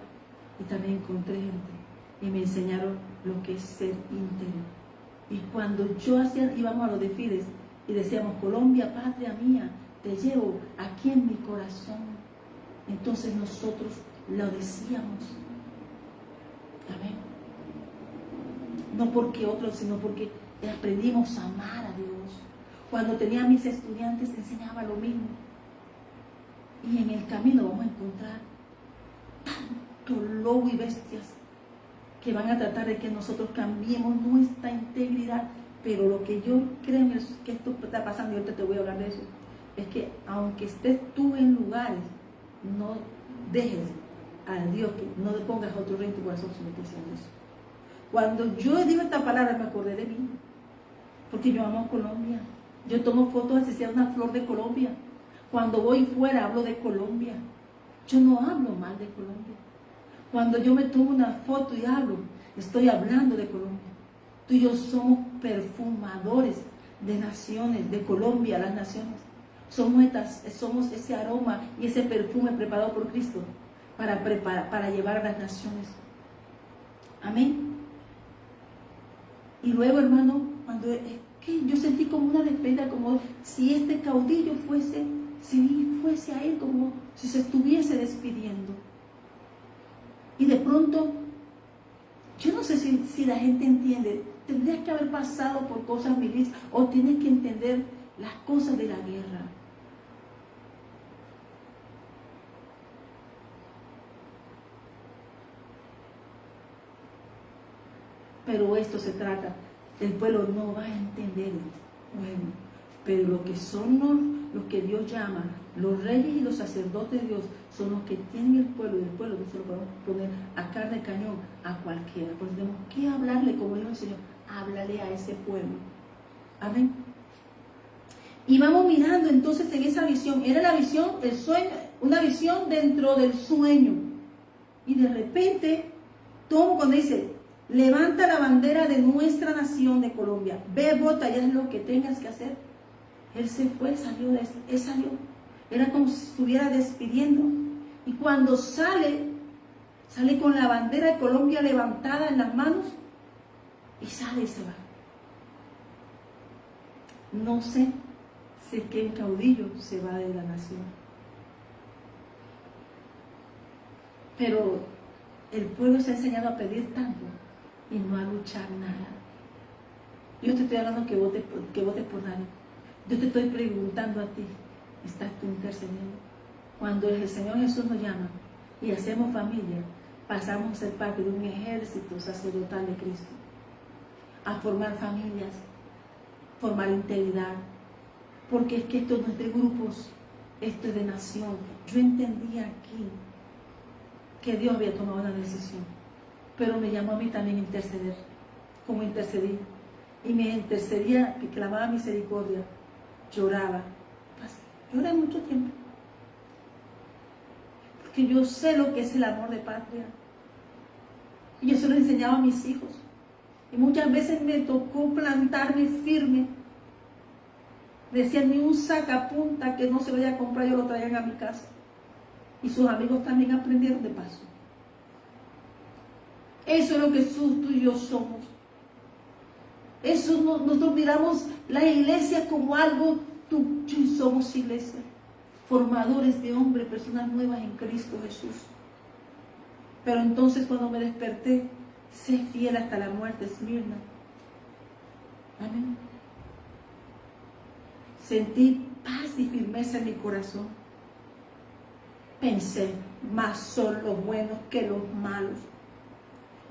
y también encontré gente y me enseñaron lo que es ser íntegro. Y cuando íbamos a los desfiles y decíamos, Colombia, patria mía, te llevo aquí en mi corazón, entonces nosotros lo decíamos. Amén. No porque otros, sino porque aprendimos a amar a Dios. Cuando tenía a mis estudiantes enseñaba lo mismo. Y en el camino vamos a encontrar tanto lobo y bestias que van a tratar de que nosotros cambiemos nuestra integridad. Pero lo que yo creo es que esto está pasando, y ahorita te voy a hablar de eso, es que aunque estés tú en lugares, no dejes a Dios, que no le pongas otro rey en tu corazón, sino que haciendo eso. Cuando yo digo esta palabra, me acordé de mí, porque yo amo Colombia. Yo tomo fotos así sea una flor de Colombia. Cuando voy fuera hablo de Colombia. Yo no hablo mal de Colombia. Cuando yo me tomo una foto y hablo, estoy hablando de Colombia. Tú y yo somos perfumadores de naciones, de Colombia, las naciones. Somos ese aroma y ese perfume preparado por Cristo para llevar a las naciones. Amén. Y luego, hermano, cuando yo sentí como una despedida, como si este caudillo fuese a él, como si se estuviese despidiendo. Y de pronto, yo no sé si la gente entiende, tendrías que haber pasado por cosas miles, o tienes que entender las cosas de la guerra. Pero esto se trata, el pueblo no va a entender, bueno, pero lo que son los que Dios llama, los reyes y los sacerdotes de Dios, son los que tienen el pueblo, y el pueblo no se lo podemos poner a carne de cañón a cualquiera, pues tenemos que hablarle, como dijo el Señor, háblale a ese pueblo. Amén. Y vamos mirando entonces en esa visión, era la visión, el sueño, una visión dentro del sueño, y de repente, todo cuando dice, levanta la bandera de nuestra nación de Colombia, ve, vota, ya es lo que tengas que hacer. Él se fue, él salió, era como si estuviera despidiendo, y cuando sale con la bandera de Colombia levantada en las manos, y sale y se va. No sé si es que un caudillo se va de la nación, pero el pueblo se ha enseñado a pedir tanto y no a luchar nada. Yo te estoy hablando que votes por nadie. Yo te estoy preguntando a ti, ¿estás tú intercediendo? Cuando el Señor Jesús nos llama y hacemos familia, pasamos a ser parte de un ejército sacerdotal de Cristo, a formar familias, formar integridad, porque es que esto no es de grupos, esto es de nación. Yo entendí aquí que Dios había tomado una decisión, pero me llamó a mí también a interceder, como intercedí, y me intercedía, que clamaba misericordia, lloraba, lloré mucho tiempo, que yo sé lo que es el amor de patria. Y yo se lo enseñaba a mis hijos. Y muchas veces me tocó plantarme firme. Decían, ni un sacapunta que no se vaya a comprar, yo lo traían a mi casa. Y sus amigos también aprendieron de paso. Eso es lo que tú y yo somos. Eso nosotros miramos la iglesia como algo, tú somos iglesia. Formadores de hombres, personas nuevas en Cristo Jesús. Pero entonces cuando me desperté, sé fiel hasta la muerte, Esmirna. Amén. Sentí paz y firmeza en mi corazón. Pensé, más son los buenos que los malos.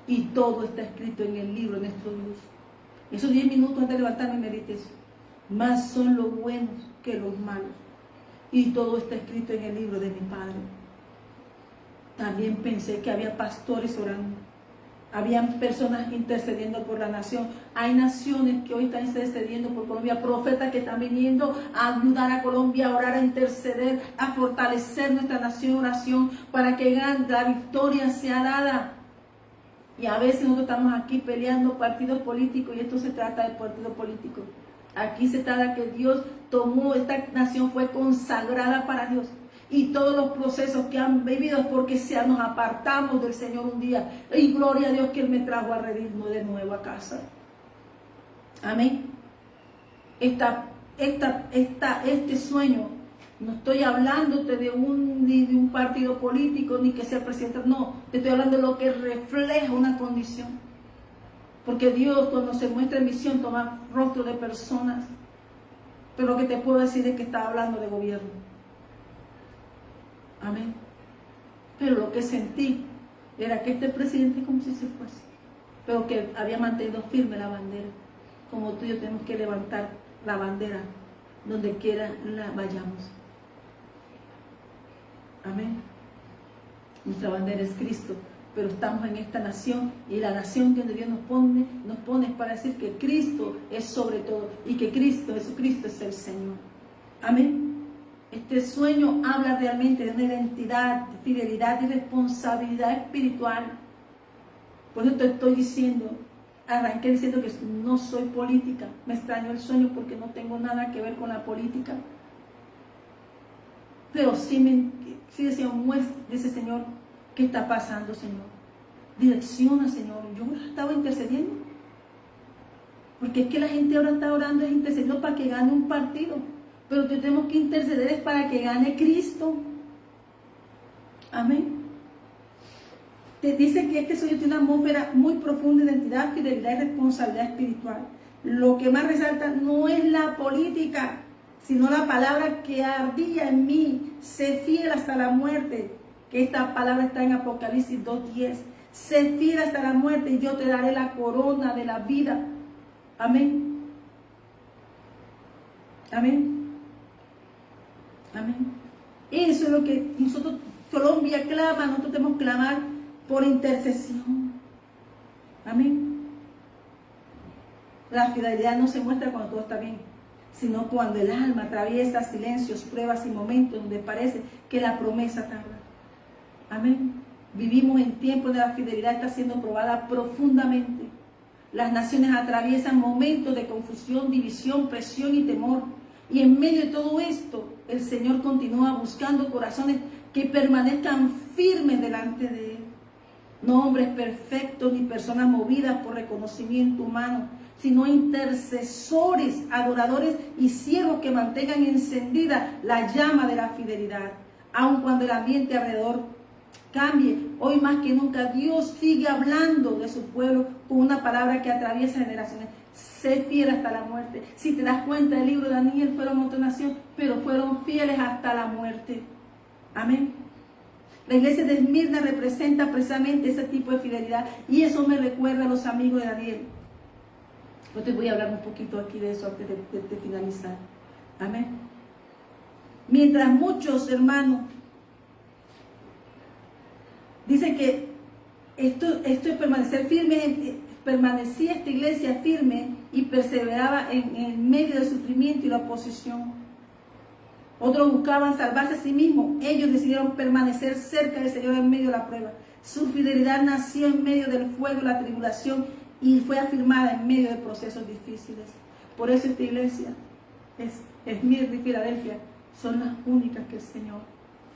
Y todo está escrito en el libro de nuestro Dios. Esos 10 minutos antes de levantarme medité eso. Más son los buenos que los malos. Y todo está escrito en el libro de mi Padre. También pensé que había pastores orando. Habían personas intercediendo por la nación. Hay naciones que hoy están intercediendo por Colombia. Profetas que están viniendo a ayudar a Colombia a orar, a interceder, a fortalecer nuestra nación, oración, para que la victoria sea dada. Y a veces nosotros estamos aquí peleando partidos políticos y esto se trata de partidos políticos. Aquí se trata que Dios tomó, esta nación fue consagrada para Dios. Y todos los procesos que han vivido es porque nos apartamos del Señor un día. Y gloria a Dios que Él me trajo a redimir de nuevo a casa. Amén. Este sueño, no estoy hablándote de un partido político ni que sea presidente. No, te estoy hablando de lo que refleja una condición. Porque Dios cuando se muestra en visión toma rostro de personas. Pero lo que te puedo decir es que está hablando de gobierno. Amén. Pero lo que sentí era que este presidente como si se fuese, pero que había mantenido firme la bandera. Como tú y yo tenemos que levantar la bandera donde quiera la vayamos. Amén. Nuestra bandera es Cristo, pero estamos en esta nación y la nación donde Dios nos pone para decir que Cristo es sobre todo y que Jesucristo es el Señor. Amén. Este sueño habla realmente de una identidad, de fidelidad y responsabilidad espiritual. Por eso te estoy diciendo, arranqué diciendo que no soy política. Me extrañó el sueño porque no tengo nada que ver con la política. Pero sí decía, dice Señor, ¿qué está pasando, Señor? Direcciona, Señor. Yo estaba intercediendo. Porque es que la gente ahora está orando, es intercediendo para que gane un partido. Pero que tenemos que interceder es para que gane Cristo. Amén. Te dice que este sueño tiene una atmósfera muy profunda de identidad, fidelidad y responsabilidad espiritual. Lo que más resalta no es la política, sino la palabra que ardía en mí. Sé fiel hasta la muerte. Que esta palabra está en Apocalipsis 2:10. Sé fiel hasta la muerte y yo te daré la corona de la vida. Amén. Amén. Amén. Eso es lo que nosotros, Colombia clama, nosotros tenemos que clamar por intercesión. Amén. La fidelidad no se muestra cuando todo está bien, sino cuando el alma atraviesa silencios, pruebas y momentos donde parece que la promesa tarda. Amén. Vivimos en tiempos donde la fidelidad está siendo probada profundamente. Las naciones atraviesan momentos de confusión, división, presión y temor. Y en medio de todo esto, el Señor continúa buscando corazones que permanezcan firmes delante de Él. No hombres perfectos ni personas movidas por reconocimiento humano, sino intercesores, adoradores y siervos que mantengan encendida la llama de la fidelidad. Aun cuando el ambiente alrededor cambie, hoy más que nunca Dios sigue hablando de su pueblo con una palabra que atraviesa generaciones. Sé fiel hasta la muerte. Si te das cuenta, el libro de Daniel fueron otra nación, pero fueron fieles hasta la muerte. Amén. La iglesia de Esmirna representa precisamente ese tipo de fidelidad y eso me recuerda a los amigos de Daniel. Yo te voy a hablar un poquito aquí de eso antes de finalizar. Amén. Mientras muchos hermanos dicen que esto es permanecer firme, permanecía esta iglesia firme y perseveraba en medio del sufrimiento y la oposición. Otros buscaban salvarse a sí mismos. Ellos decidieron permanecer cerca del Señor en medio de la prueba. Su fidelidad nació en medio del fuego, la tribulación, y fue afirmada en medio de procesos difíciles. Por eso esta iglesia, Esmirna y Filadelfia, son las únicas que el Señor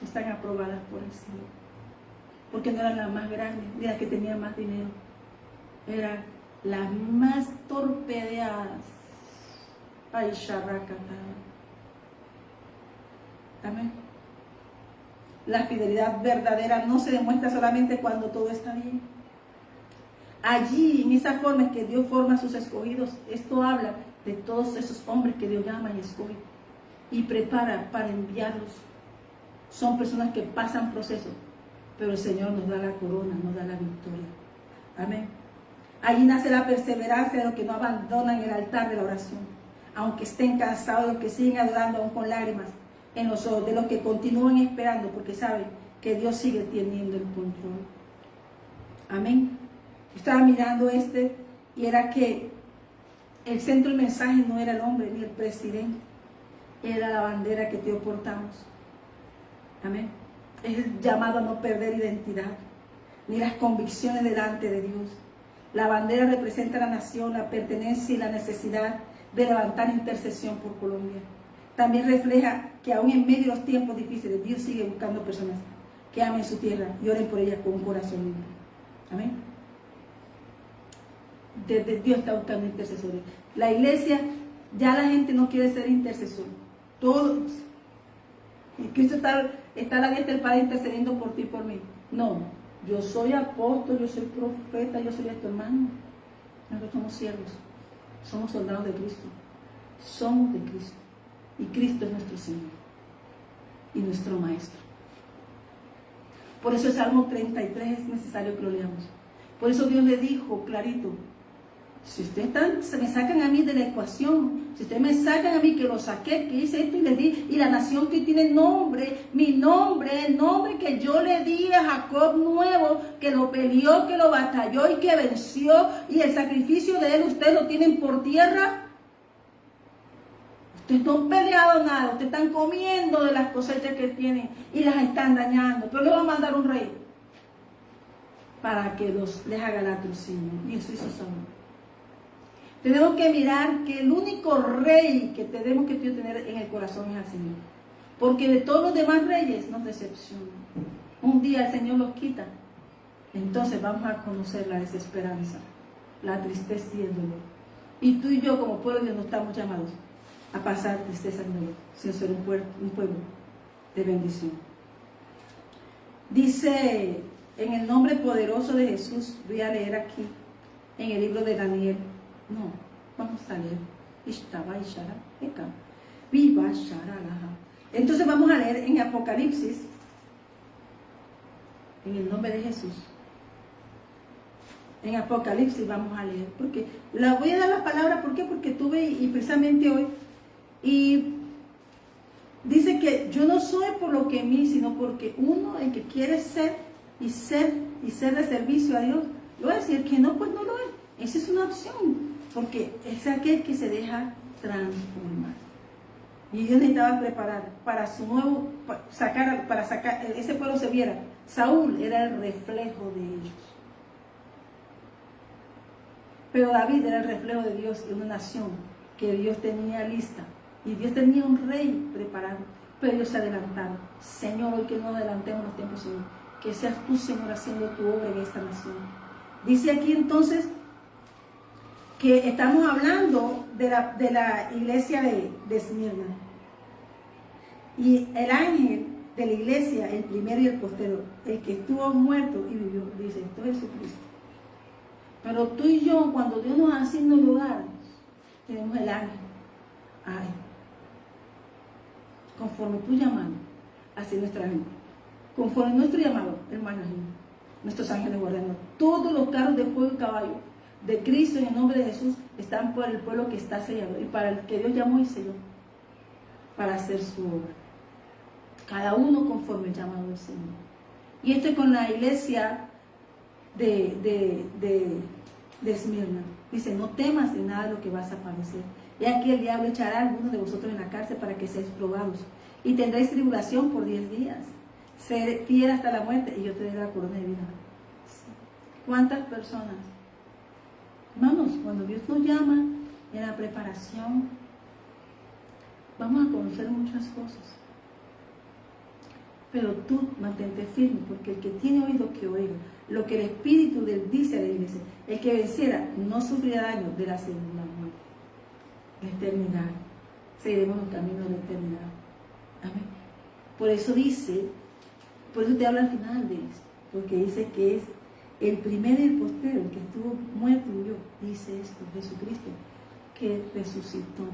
están aprobadas por el Señor. Porque no eran las más grandes, ni las que tenían más dinero. Eran las más torpedeadas. Ay, Sharrakata. Amén. La fidelidad verdadera no se demuestra solamente cuando todo está bien. Allí, en esa forma es que Dios forma a sus escogidos. Esto habla de todos esos hombres que Dios llama y escoge y prepara para enviarlos. Son personas que pasan procesos, pero el Señor nos da la corona, nos da la victoria. Amén. Allí nace la perseverancia de los que no abandonan el altar de la oración, aunque estén cansados, los que siguen adorando aún con lágrimas en los ojos, de los que continúan esperando porque saben que Dios sigue teniendo el control. Amén. Yo estaba mirando y era que el centro del mensaje no era el hombre ni el presidente, era la bandera que te portamos. Amén. Es el llamado a no perder identidad ni las convicciones delante de Dios. La bandera representa la nación, la pertenencia y la necesidad de levantar intercesión por Colombia. También refleja que aún en medio de los tiempos difíciles, Dios sigue buscando personas que amen su tierra y oren por ella con un corazón limpio. Amén. Desde Dios está buscando intercesores. La iglesia, ya la gente no quiere ser intercesor. Todos. Y Cristo está a la diestra del Padre intercediendo por ti y por mí. No, yo soy apóstol, yo soy profeta, yo soy tu hermano. Nosotros somos siervos, somos soldados de Cristo. Somos de Cristo. Y Cristo es nuestro Señor y nuestro Maestro. Por eso el Salmo 33 es necesario que lo leamos. Por eso Dios le dijo clarito: si ustedes me sacan a mí de la ecuación, si ustedes me sacan a mí que lo saqué, que hice esto y les di, y la nación que tiene nombre, mi nombre, el nombre que yo le di a Jacob nuevo, que lo peleó, que lo batalló y que venció, y el sacrificio de él ustedes lo tienen por tierra. Ustedes no han peleado nada, ustedes están comiendo de las cosechas que tienen y las están dañando, pero les va a mandar un rey para que les haga latrocinio, y eso hizo Saúl. Tenemos que mirar que el único rey que tenemos que tener en el corazón es al Señor. Porque de todos los demás reyes nos decepcionan. Un día el Señor los quita. Entonces vamos a conocer la desesperanza, la tristeza y el dolor. Y tú y yo como pueblo de Dios no estamos llamados a pasar tristeza y dolor, sino ser un pueblo de bendición. Dice, en el nombre poderoso de Jesús, voy a leer aquí, en el libro de Daniel. No, vamos a leer. Entonces vamos a leer en Apocalipsis, en el nombre de Jesús. En Apocalipsis vamos a leer, porque la voy a dar la palabra, ¿por qué? Porque tuve, y precisamente hoy, y dice que yo no soy por lo que mí, sino porque uno, el que quiere ser de servicio a Dios, lo va a decir que no, pues no lo es. Esa es una opción. Porque es aquel que se deja transformar. Y Dios necesitaba preparar para su nuevo, para sacar, ese pueblo se viera. Saúl era el reflejo de ellos. Pero David era el reflejo de Dios en una nación que Dios tenía lista. Y Dios tenía un rey preparado. Pero ellos se adelantaron. Señor, hoy que no adelantemos los tiempos, Señor. Que seas tú, Señor, haciendo tu obra en esta nación. Dice aquí entonces que estamos hablando de la iglesia de Esmirna. Y el ángel de la iglesia, el primero y el postero, el que estuvo muerto y vivió, dice, esto es Jesucristo. Pero tú y yo, cuando Dios nos asigna un lugar, tenemos el ángel. Ay, conforme tu llamado, así nuestro ángel. Conforme nuestro llamado, hermanos, nuestros ángeles guardando todos los carros de fuego y caballo de Cristo en el nombre de Jesús están por el pueblo que está sellado y para el que Dios llamó y selló para hacer su obra, cada uno conforme el llamado del Señor. Y esto es con la iglesia de Esmirna. Dice: no temas de nada de lo que vas a padecer. Y aquí el diablo echará a algunos de vosotros en la cárcel para que seáis probados, y tendréis tribulación por 10 días. Ser fiel hasta la muerte y yo te daré la corona de vida. ¿Cuántas personas? Hermanos, cuando Dios nos llama en la preparación, vamos a conocer muchas cosas. Pero tú mantente firme, porque el que tiene oído que oiga lo que el Espíritu de él dice a la iglesia. El que venciera no sufrirá daño de la segunda muerte. La eternidad. Seguiremos los caminos de la eternidad. Amén. Por eso dice, por eso te habla al final de esto, porque dice que es el primero y el postero, el que estuvo muerto y murió. Dice esto, Jesucristo, que resucitó.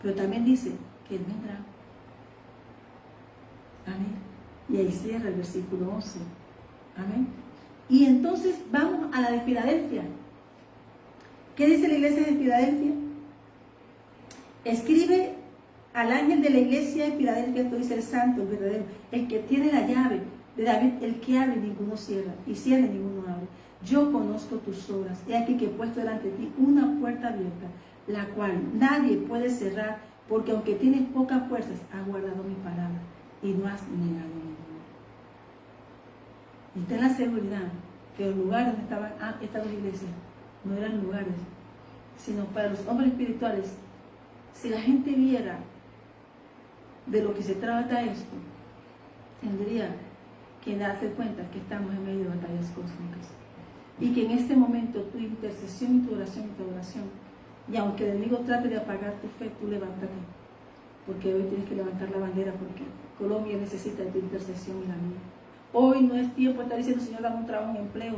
Pero también dice que él vendrá. Amén. Y ahí cierra el versículo 11. Amén. Y entonces vamos a la de Filadelfia. ¿Qué dice la iglesia de Filadelfia? Escribe al ángel de la iglesia de Filadelfia, esto dice el santo, el verdadero, el que tiene la llave de David, el que abre y ninguno cierra, y cierra y ninguno abre. Yo conozco tus obras. He aquí que he puesto delante de ti una puerta abierta, la cual nadie puede cerrar, porque aunque tienes pocas fuerzas, has guardado mi palabra y no has negado mi nombre. Y ten la seguridad que los lugares donde estaban estas dos iglesias no eran lugares, sino para los hombres espirituales. Si la gente viera de lo que se trata esto, tendría que darse cuenta que estamos en medio de batallas cósmicas y que en este momento tu intercesión y tu oración, y aunque el enemigo trate de apagar tu fe, tú levántate, porque hoy tienes que levantar la bandera, porque Colombia necesita de tu intercesión y la mía. Hoy no es tiempo de estar diciendo, Señor, dame un trabajo, un empleo.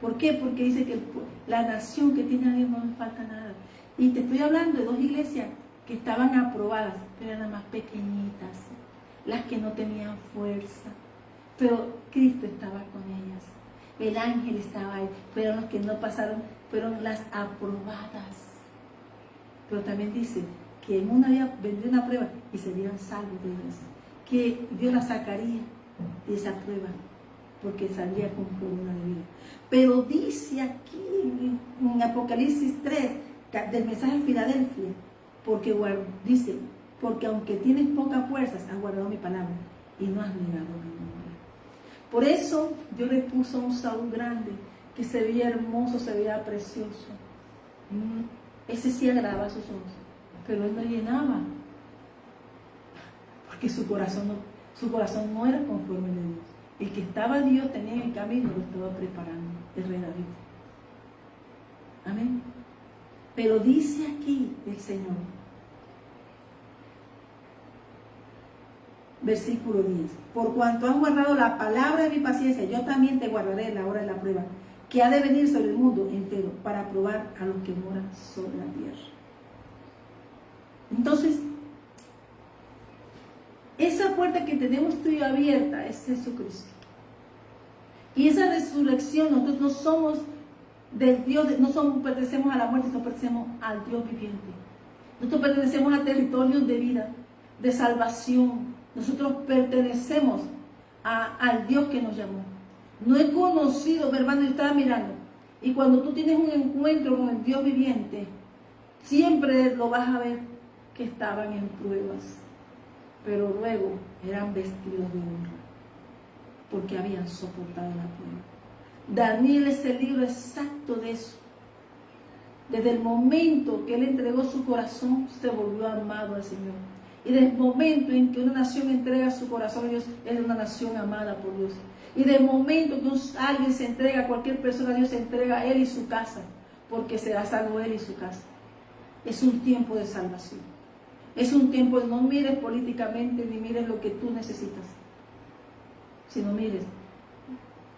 ¿Por qué? Porque dice que la nación que tiene a Dios no le falta nada. Y te estoy hablando de dos iglesias que estaban aprobadas, pero eran más pequeñitas, las que no tenían fuerza. Pero Cristo estaba con ellas. El ángel estaba ahí. Fueron los que no pasaron, fueron las aprobadas. Pero también dice que en una día vendría una prueba y serían salvos de ellas. Que Dios la sacaría de esa prueba, porque saldría con corona de vida. Pero dice aquí en Apocalipsis 3, del mensaje de Filadelfia, dice, porque aunque tienes pocas fuerzas, has guardado mi palabra y no has negado mi nombre. Por eso Dios le puso a un Saúl grande, que se veía hermoso, se veía precioso. Ese sí agradaba a sus ojos, pero él no llenaba, porque su corazón no era conforme a Dios. El que estaba Dios tenía en el camino, lo estaba preparando, el rey David. Amén. Pero dice aquí el Señor, versículo 10, por cuanto has guardado la palabra de mi paciencia, yo también te guardaré en la hora de la prueba, que ha de venir sobre el mundo entero, para probar a los que moran sobre la tierra. Entonces, esa puerta que tenemos tú y yo abierta es Jesucristo. Y esa resurrección, nosotros no somos del Dios, pertenecemos a la muerte, sino pertenecemos al Dios viviente. Nosotros pertenecemos a territorios de vida, de salvación. Nosotros pertenecemos al Dios que nos llamó. No he conocido, mi hermano, yo estaba mirando, y cuando tú tienes un encuentro con el Dios viviente, siempre lo vas a ver que estaban en pruebas, pero luego eran vestidos de honra, porque habían soportado la prueba. Daniel es el libro exacto de eso. Desde el momento que él entregó su corazón, se volvió amado al Señor. Y desde el momento en que una nación entrega su corazón a Dios, es una nación amada por Dios. Y desde el momento que alguien se entrega, cualquier persona a Dios, se entrega a él y su casa, porque será salvo él y su casa. Es un tiempo de salvación. Es un tiempo de no mires políticamente ni mires lo que tú necesitas, sino mires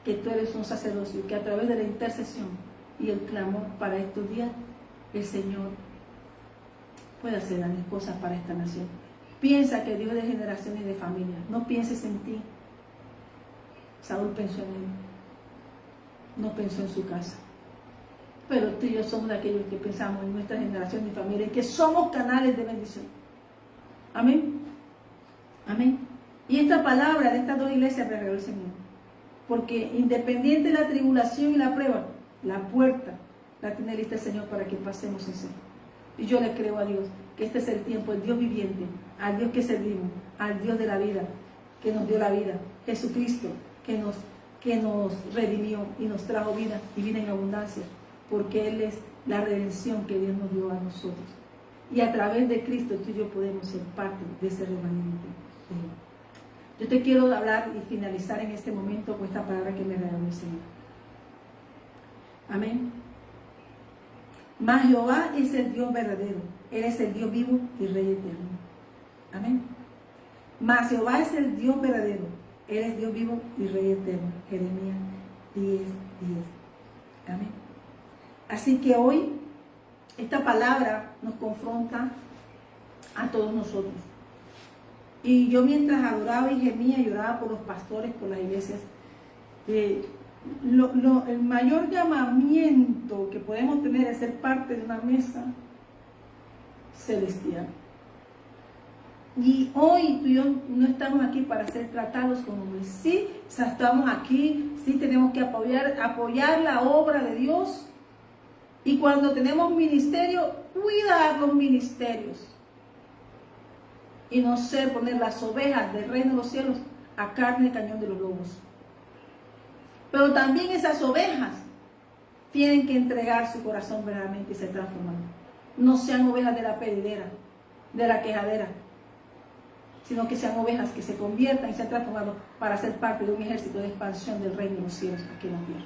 que tú eres un sacerdocio, que a través de la intercesión y el clamor para estos días, el Señor puede hacer grandes cosas para esta nación. Piensa que Dios es de generación y de familia. No pienses en ti. Saúl pensó en él, no pensó en su casa. Pero tú y yo somos de aquellos que pensamos en nuestra generación y familia, y que somos canales de bendición. Amén. Amén. Y esta palabra de estas dos iglesias me regaló el Señor. Porque independiente de la tribulación y la prueba, la puerta la tiene lista el Señor para que pasemos en serio. Y yo le creo a Dios que este es el tiempo, el Dios viviente, al Dios que servimos, al Dios de la vida, que nos dio la vida, Jesucristo, que nos redimió y nos trajo vida y vida en abundancia, porque Él es la redención que Dios nos dio a nosotros. Y a través de Cristo tú y yo podemos ser parte de ese remanente. Yo te quiero hablar y finalizar en este momento con esta palabra que me regaló el Señor. Amén. Mas Jehová es el Dios verdadero. Él es el Dios vivo y Rey eterno. Amén. Mas Jehová es el Dios verdadero. Él es Dios vivo y Rey eterno. Jeremías 10:10. Amén. Así que hoy esta palabra nos confronta a todos nosotros. Y yo mientras adoraba y gemía y oraba por los pastores, por las iglesias, el mayor llamamiento que podemos tener es ser parte de una mesa celestial. Y hoy tú y yo no estamos aquí para ser tratados como hombres. Sí, estamos aquí, sí tenemos que apoyar la obra de Dios. Y cuando tenemos ministerio, cuidar los ministerios. Y no ser poner las ovejas del reino de los cielos a carne de cañón de los lobos. Pero también esas ovejas tienen que entregar su corazón verdaderamente y ser transformadas. No sean ovejas de la pedidera, de la quejadera, sino que sean ovejas que se conviertan y sean transformadas para ser parte de un ejército de expansión del reino de los cielos aquí en la tierra.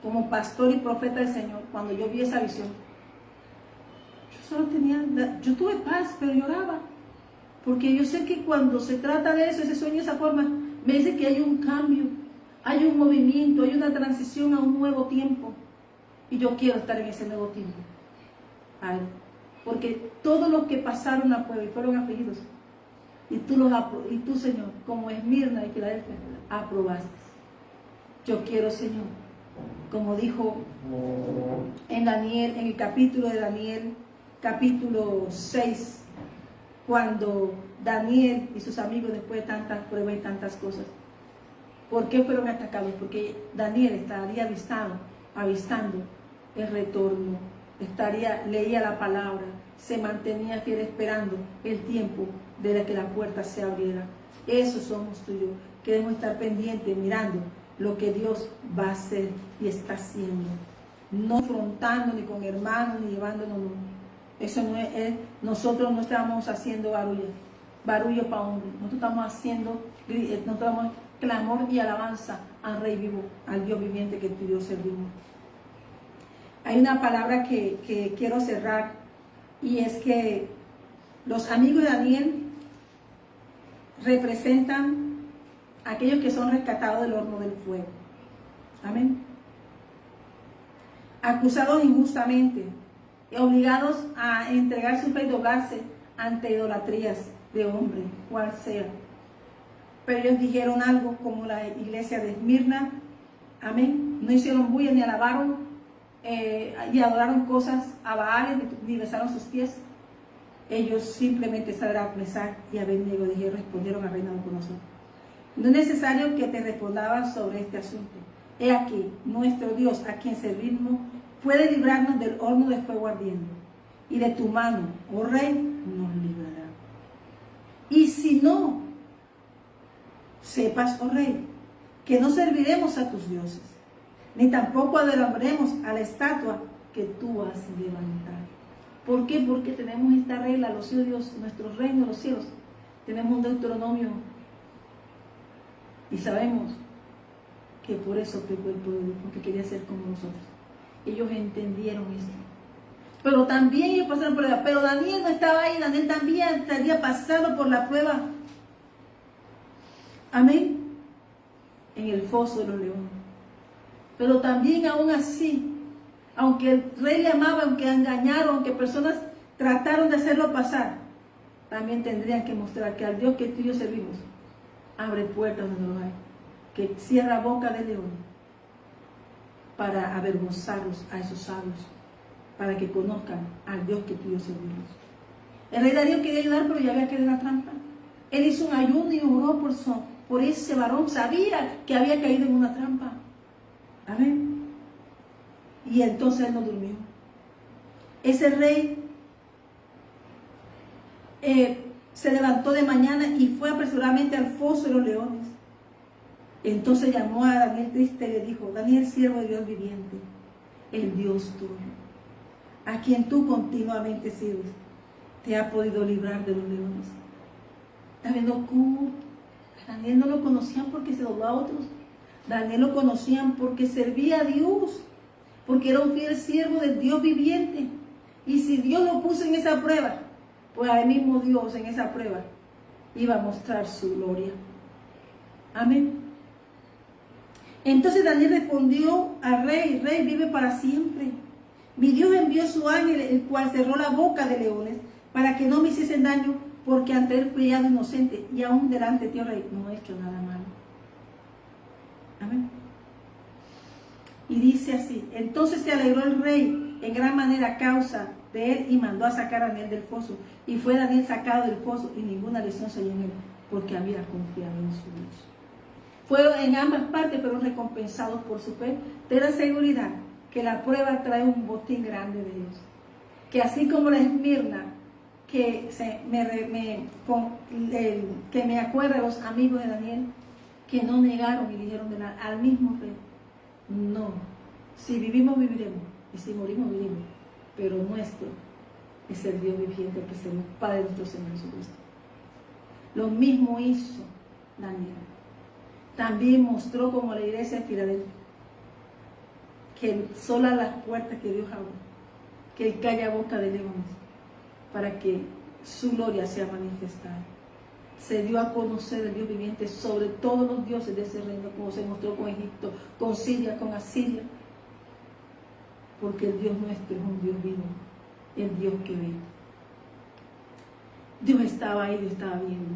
Como pastor y profeta del Señor, cuando yo vi esa visión, yo tuve paz, pero lloraba. Porque yo sé que cuando se trata de eso, ese sueño, esa forma, me dice que hay un cambio, hay un movimiento, hay una transición a un nuevo tiempo. Y yo quiero estar en ese nuevo tiempo. Ay, porque todos los que pasaron la prueba y fueron afligidos, y tú, Señor, como Esmirna y Filadelfia, aprobaste. Yo quiero, Señor, como dijo en Daniel, en el capítulo de Daniel, capítulo 6, cuando Daniel y sus amigos, después de tantas pruebas y tantas cosas, ¿por qué fueron atacados? Porque Daniel estaría avistando el retorno, leía la palabra, se mantenía fiel esperando el tiempo de que la puerta se abriera. Eso somos tú y yo, que debemos estar pendientes, mirando lo que Dios va a hacer y está haciendo, no confrontando ni con hermanos, ni llevándonos. Eso no es, nosotros no estamos haciendo barullo para hombres, nosotros estamos clamor y alabanza al Rey vivo, al Dios viviente que tú y yo servimos. Hay una palabra que quiero cerrar, y es que los amigos de Daniel representan a aquellos que son rescatados del horno del fuego. Amén. Acusados injustamente, obligados a entregar su fe y doblarse ante idolatrías de hombre, cual sea. Pero ellos dijeron algo como la iglesia de Esmirna. Amén. No hicieron bulla ni alabaron y adoraron cosas a Baales ni besaron sus pies. Ellos simplemente Sadrach, Mesach y Abednego respondieron al rey Nabucodonosor: no es necesario que te respondamos sobre este asunto. He aquí, nuestro Dios, a quien servimos, puede librarnos del horno de fuego ardiendo, y de tu mano, oh rey, nos librará. Y si no, sepas, oh rey, que no serviremos a tus dioses, ni tampoco adoraremos a la estatua que tú has levantado. ¿Por qué? Porque tenemos esta regla, los Dios, nuestro reino de los cielos. Tenemos un Deuteronomio y sabemos que por eso pecó el pueblo, porque quería ser como nosotros. Ellos entendieron esto. Pero también ellos pasaron por prueba. Pero Daniel no estaba ahí, Daniel también estaría pasando por la prueba. Amén. En el foso de los leones. Pero también aún así, aunque el rey le amaba, aunque engañaron, aunque personas trataron de hacerlo pasar, también tendrían que mostrar que al Dios que tú y yo servimos, abre puertas donde no hay, que cierra boca de león, para avergonzarlos a esos sabios, para que conozcan al Dios que tú y yo servimos. El rey Darío quería ayudar, pero ya había caído en la trampa. Él hizo un ayuno y oró por ese varón, sabía que había caído en una trampa. Amén. Y entonces él no durmió. Ese rey se levantó de mañana y fue apresuradamente al foso de los leones. Entonces llamó a Daniel triste y le dijo: Daniel, siervo de Dios viviente, el Dios tuyo, a quien tú continuamente sirves, te ha podido librar de los leones. ¿Estás viendo cómo Daniel no lo conocían porque se dobló a otros? Daniel lo conocían porque servía a Dios, porque era un fiel siervo del Dios viviente. Y si Dios lo puso en esa prueba, pues ahí mismo Dios en esa prueba iba a mostrar su gloria. Amén. Entonces Daniel respondió al rey: Rey, vive para siempre. Mi Dios envió su ángel, el cual cerró la boca de leones para que no me hiciesen daño, porque ante él fui hallado inocente, y aún delante de ti, oh rey, no he hecho nada malo. Amén. Y dice así: entonces se alegró el rey en gran manera a causa de él, y mandó a sacar a Daniel del foso. Y fue Daniel sacado del foso, y ninguna lesión se halló en él, porque había confiado en su Dios. Fueron en ambas partes, fueron recompensados por su fe. Ten la seguridad que la prueba trae un botín grande de Dios. Que así como la Esmirna, que me acuerda a los amigos de Daniel, que no negaron y dijeron al mismo rey: no, si vivimos, viviremos, y si morimos, vivimos, pero nuestro es el Dios viviente, que es el Padre de nuestro Señor Jesucristo. Lo mismo hizo Daniel. También mostró, como la iglesia de Filadelfia, que solas las puertas que Dios abrió, que Él calla boca de leones, para que su gloria sea manifestada. Se dio a conocer el Dios viviente sobre todos los dioses de ese reino, como se mostró con Egipto, con Siria, con Asiria, porque el Dios nuestro es un Dios vivo, el Dios que ve. Dios estaba ahí, Dios estaba viendo,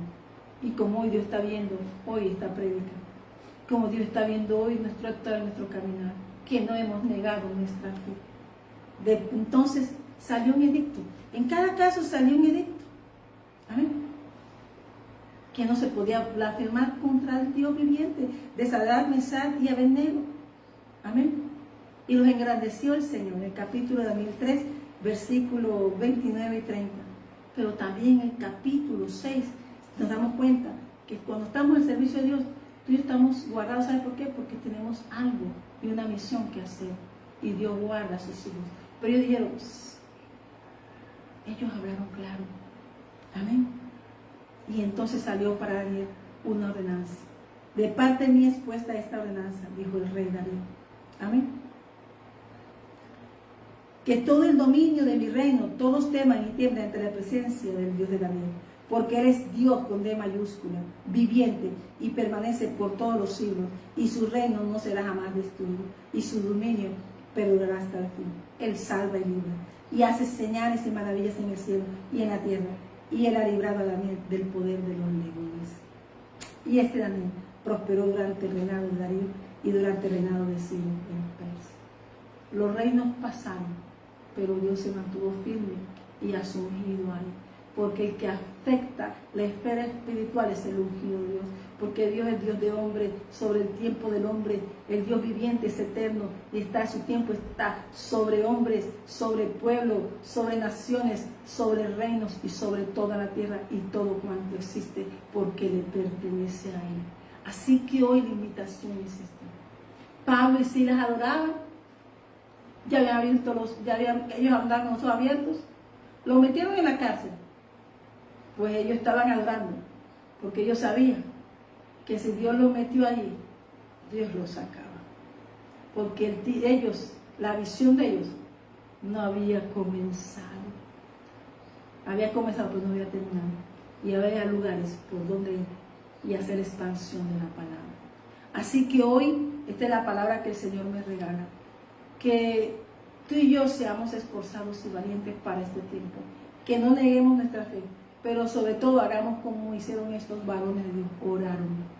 y como hoy Dios está viendo, hoy está predicando, como Dios está viendo hoy nuestro actuar, nuestro caminar, que no hemos negado nuestra fe. Entonces salió un edicto, en cada caso salió un edicto, amén, que no se podía blasfemar contra el Dios viviente, de Sadrach, Mesach y Abednego, amén. Y los engrandeció el Señor, en el capítulo de Daniel 3, versículos 29 y 30. Pero también en el capítulo 6 nos damos cuenta que cuando estamos al servicio de Dios, tú y yo estamos guardados. ¿Sabes por qué? Porque tenemos algo y una misión que hacer, y Dios guarda a sus hijos. Pero ellos dijeron, ellos hablaron claro, amén. Y entonces salió para Daniel una ordenanza: de parte mía es puesta esta ordenanza, dijo el rey Darío, amén, que todo el dominio de mi reino, todos teman y tiemblen ante la presencia del Dios de Daniel, porque Él es Dios con D mayúscula, viviente, y permanece por todos los siglos, y su reino no será jamás destruido, y su dominio perdurará hasta el fin. Él salva y libra, y hace señales y maravillas en el cielo y en la tierra, y Él ha librado a Daniel del poder de los leones. Y este Daniel prosperó durante el reinado de Darío y durante el reinado de Ciro en Persia. Los reinos pasaron, pero Dios se mantuvo firme y a su ungido ahí, porque el que afecta la esfera espiritual es el ungido de Dios, porque Dios es Dios de hombre, sobre el tiempo del hombre. El Dios viviente es eterno y su tiempo está sobre hombres, sobre pueblos, sobre naciones, sobre reinos y sobre toda la tierra y todo cuanto existe, porque le pertenece a Él. Así que hoy la invitación es esta. Pablo y Silas adoraban, ellos andaban con los ojos abiertos, los metieron en la cárcel, pues ellos estaban adorando, porque ellos sabían que si Dios los metió allí, Dios los sacaba, porque la visión de ellos no había comenzado, pero no había terminado, y había lugares por donde ir y hacer expansión de la palabra. Así que hoy, esta es la palabra que el Señor me regala, que tú y yo seamos esforzados y valientes para este tiempo, que no neguemos nuestra fe, pero sobre todo hagamos como hicieron estos varones de Dios, oraron.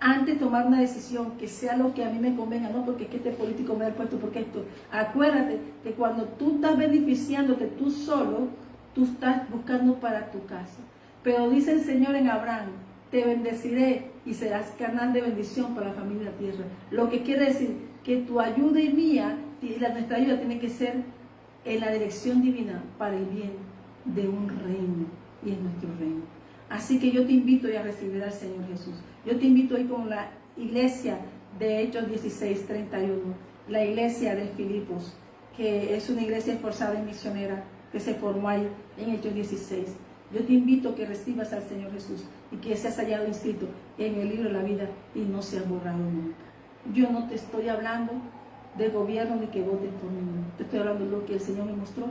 Antes de tomar una decisión, que sea lo que a mí me convenga, no porque es que este político me ha puesto, porque esto. Acuérdate que cuando tú estás beneficiándote tú solo, tú estás buscando para tu casa. Pero dice el Señor en Abraham: te bendeciré y serás canal de bendición para la familia de la tierra. Lo que quiere decir que tu ayuda y mía, nuestra ayuda tiene que ser en la dirección divina para el bien de un reino, y es Así que yo te invito hoy a recibir al Señor Jesús. Yo te invito hoy con la iglesia de Hechos 16, 31, la iglesia de Filipos, que es una iglesia esforzada y misionera que se formó ahí en Hechos 16. Yo te invito a que recibas al Señor Jesús y que seas hallado inscrito en el libro de la vida y no seas borrado nunca. Yo no te estoy hablando de gobierno ni que votes por mí, te estoy hablando de lo que el Señor me mostró,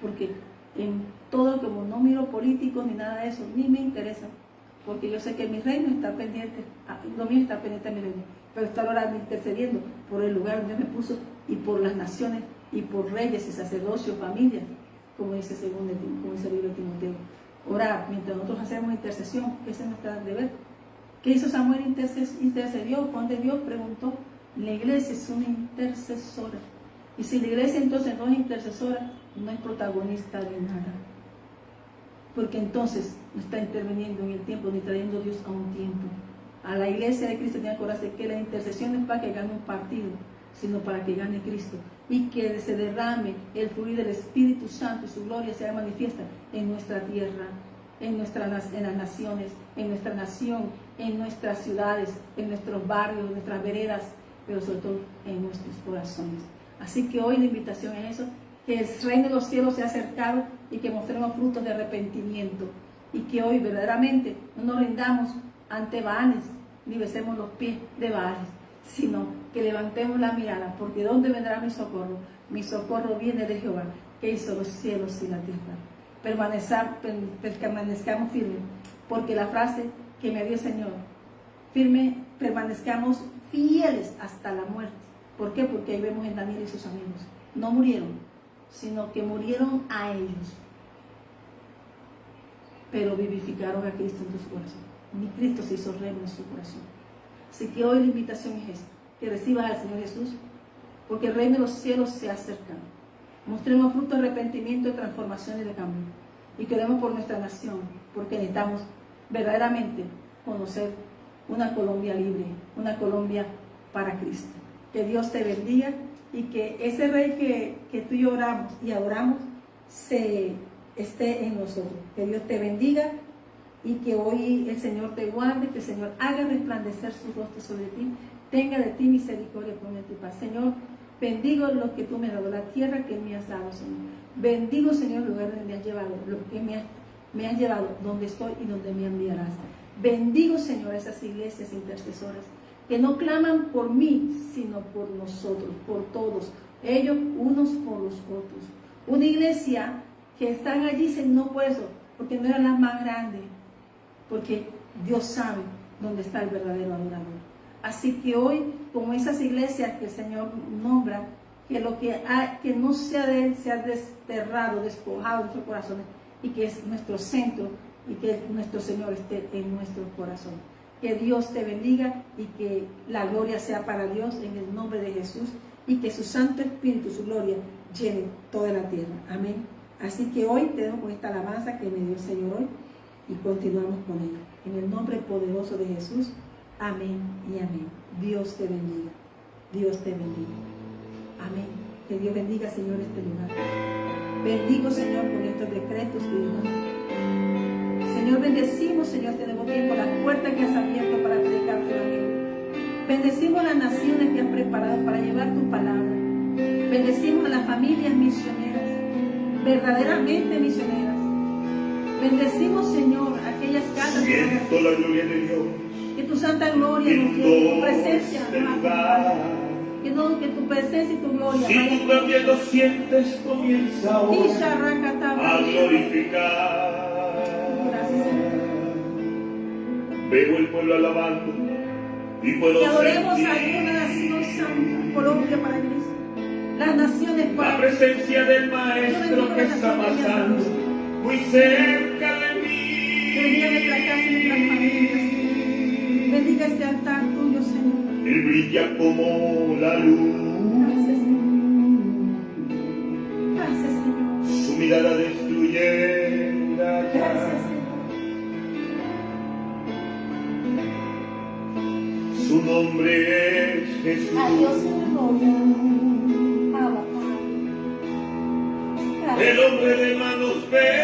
porque en todo, como no miro políticos ni nada de eso, ni me interesa, porque yo sé que mi reino está pendiente, lo mío está pendiente a mi reino, pero estoy ahora intercediendo por el lugar donde me puso y por las naciones y por reyes y sacerdocios, familias, como dice como dice el libro de Timoteo. Orar mientras nosotros hacemos intercesión, ese es nuestro deber. ¿Qué hizo Samuel? Intercedió. Juan de Dios preguntó. La iglesia es una intercesora. Y si la iglesia entonces no es intercesora, no es protagonista de nada. Porque entonces no está interviniendo en el tiempo ni trayendo Dios a un tiempo. A la iglesia de Cristo tiene que acordarse que la intercesión no es para que gane un partido, sino para que gane Cristo. Y que se derrame el fluir del Espíritu Santo y su gloria sea manifiesta en nuestra tierra, en las naciones, en nuestra nación, en nuestras ciudades, en nuestros barrios, en nuestras veredas, pero sobre todo en nuestros corazones. Así que hoy la invitación es eso, que el reino de los cielos se ha acercado y que mostremos frutos de arrepentimiento. Y que hoy verdaderamente no nos rindamos ante Baales, ni besemos los pies de Baales, sino que levantemos la mirada, porque ¿dónde vendrá mi socorro? Mi socorro viene de Jehová, que hizo los cielos y la tierra. Permanezcamos firmes, porque la frase que me dio el Señor, permanezcamos fieles hasta la muerte. ¿Por qué? Porque ahí vemos en Daniel y sus amigos. No murieron, sino que murieron a ellos, pero vivificaron a Cristo en su corazón. Mi Cristo se hizo reino en su corazón. Así que hoy la invitación es esta, que recibas al Señor Jesús, porque el reino de los cielos se ha acercado. Mostremos fruto de arrepentimiento, de transformación y de cambio. Y queremos por nuestra nación, porque necesitamos verdaderamente conocer una Colombia libre, una Colombia para Cristo. Que Dios te bendiga y que ese Rey que tú y yo oramos y adoramos esté en nosotros. Que Dios te bendiga y que hoy el Señor te guarde, que el Señor haga resplandecer su rostro sobre ti, tenga de ti misericordia, promete paz. Señor, bendigo lo que tú me has dado, la tierra que me has dado, Señor. Bendigo, Señor, el lugar donde me has llevado, lo que me has llevado, donde estoy y donde me enviarás. Bendigo, Señor, a esas iglesias intercesoras que no claman por mí, sino por nosotros, por todos, ellos unos por los otros. Una iglesia que están allí, no por eso, porque no eran las más grandes, porque Dios sabe dónde está el verdadero adorador. Así que hoy, como esas iglesias que el Señor nombra, que lo que no sea de Él sea desterrado, despojado de nuestros corazones, y que es nuestro centro, y que nuestro Señor esté en nuestro corazón. Que Dios te bendiga y que la gloria sea para Dios en el nombre de Jesús, y que su Santo Espíritu, su gloria, llene toda la tierra. Amén. Así que hoy te dejo con esta alabanza que me dio el Señor hoy, y continuamos con ella. En el nombre poderoso de Jesús. Amén y amén. Dios te bendiga. Dios te bendiga. Amén. Que Dios bendiga, Señor, este lugar. Bendigo, Señor, con estos decretos que Dios. Señor, bendecimos, Señor, tenemos tiempo, las puertas que has abierto para predicar tu evangelio. Bendecimos las naciones que has preparado para llevar tu palabra. Bendecimos a las familias misioneras, verdaderamente misioneras. Bendecimos, Señor, aquellas casas. Siento la gloria de Dios. Que tu santa gloria, que tu presencia nos acompañe. Que tu presencia y tu gloria. Si tú también lo sientes, comienza ahora a glorificar. Gracias, Señor. Veo el pueblo alabando y puedo Que adoremos sentir a una nación santa, Colombia para Cristo. Las naciones para la presencia del Maestro que está pasando muy cerca de mí. Que bendiga nuestra casa y nuestras familias. Bendiga este altar tuyo, Señor. Él brilla como la luz. Gracias, Señor. Gracias, Señor. Su mirada destruye la Gracias, Señor. Su nombre es Jesús. A Dios en gloria. Abba, Padre. El hombre de manos verdes.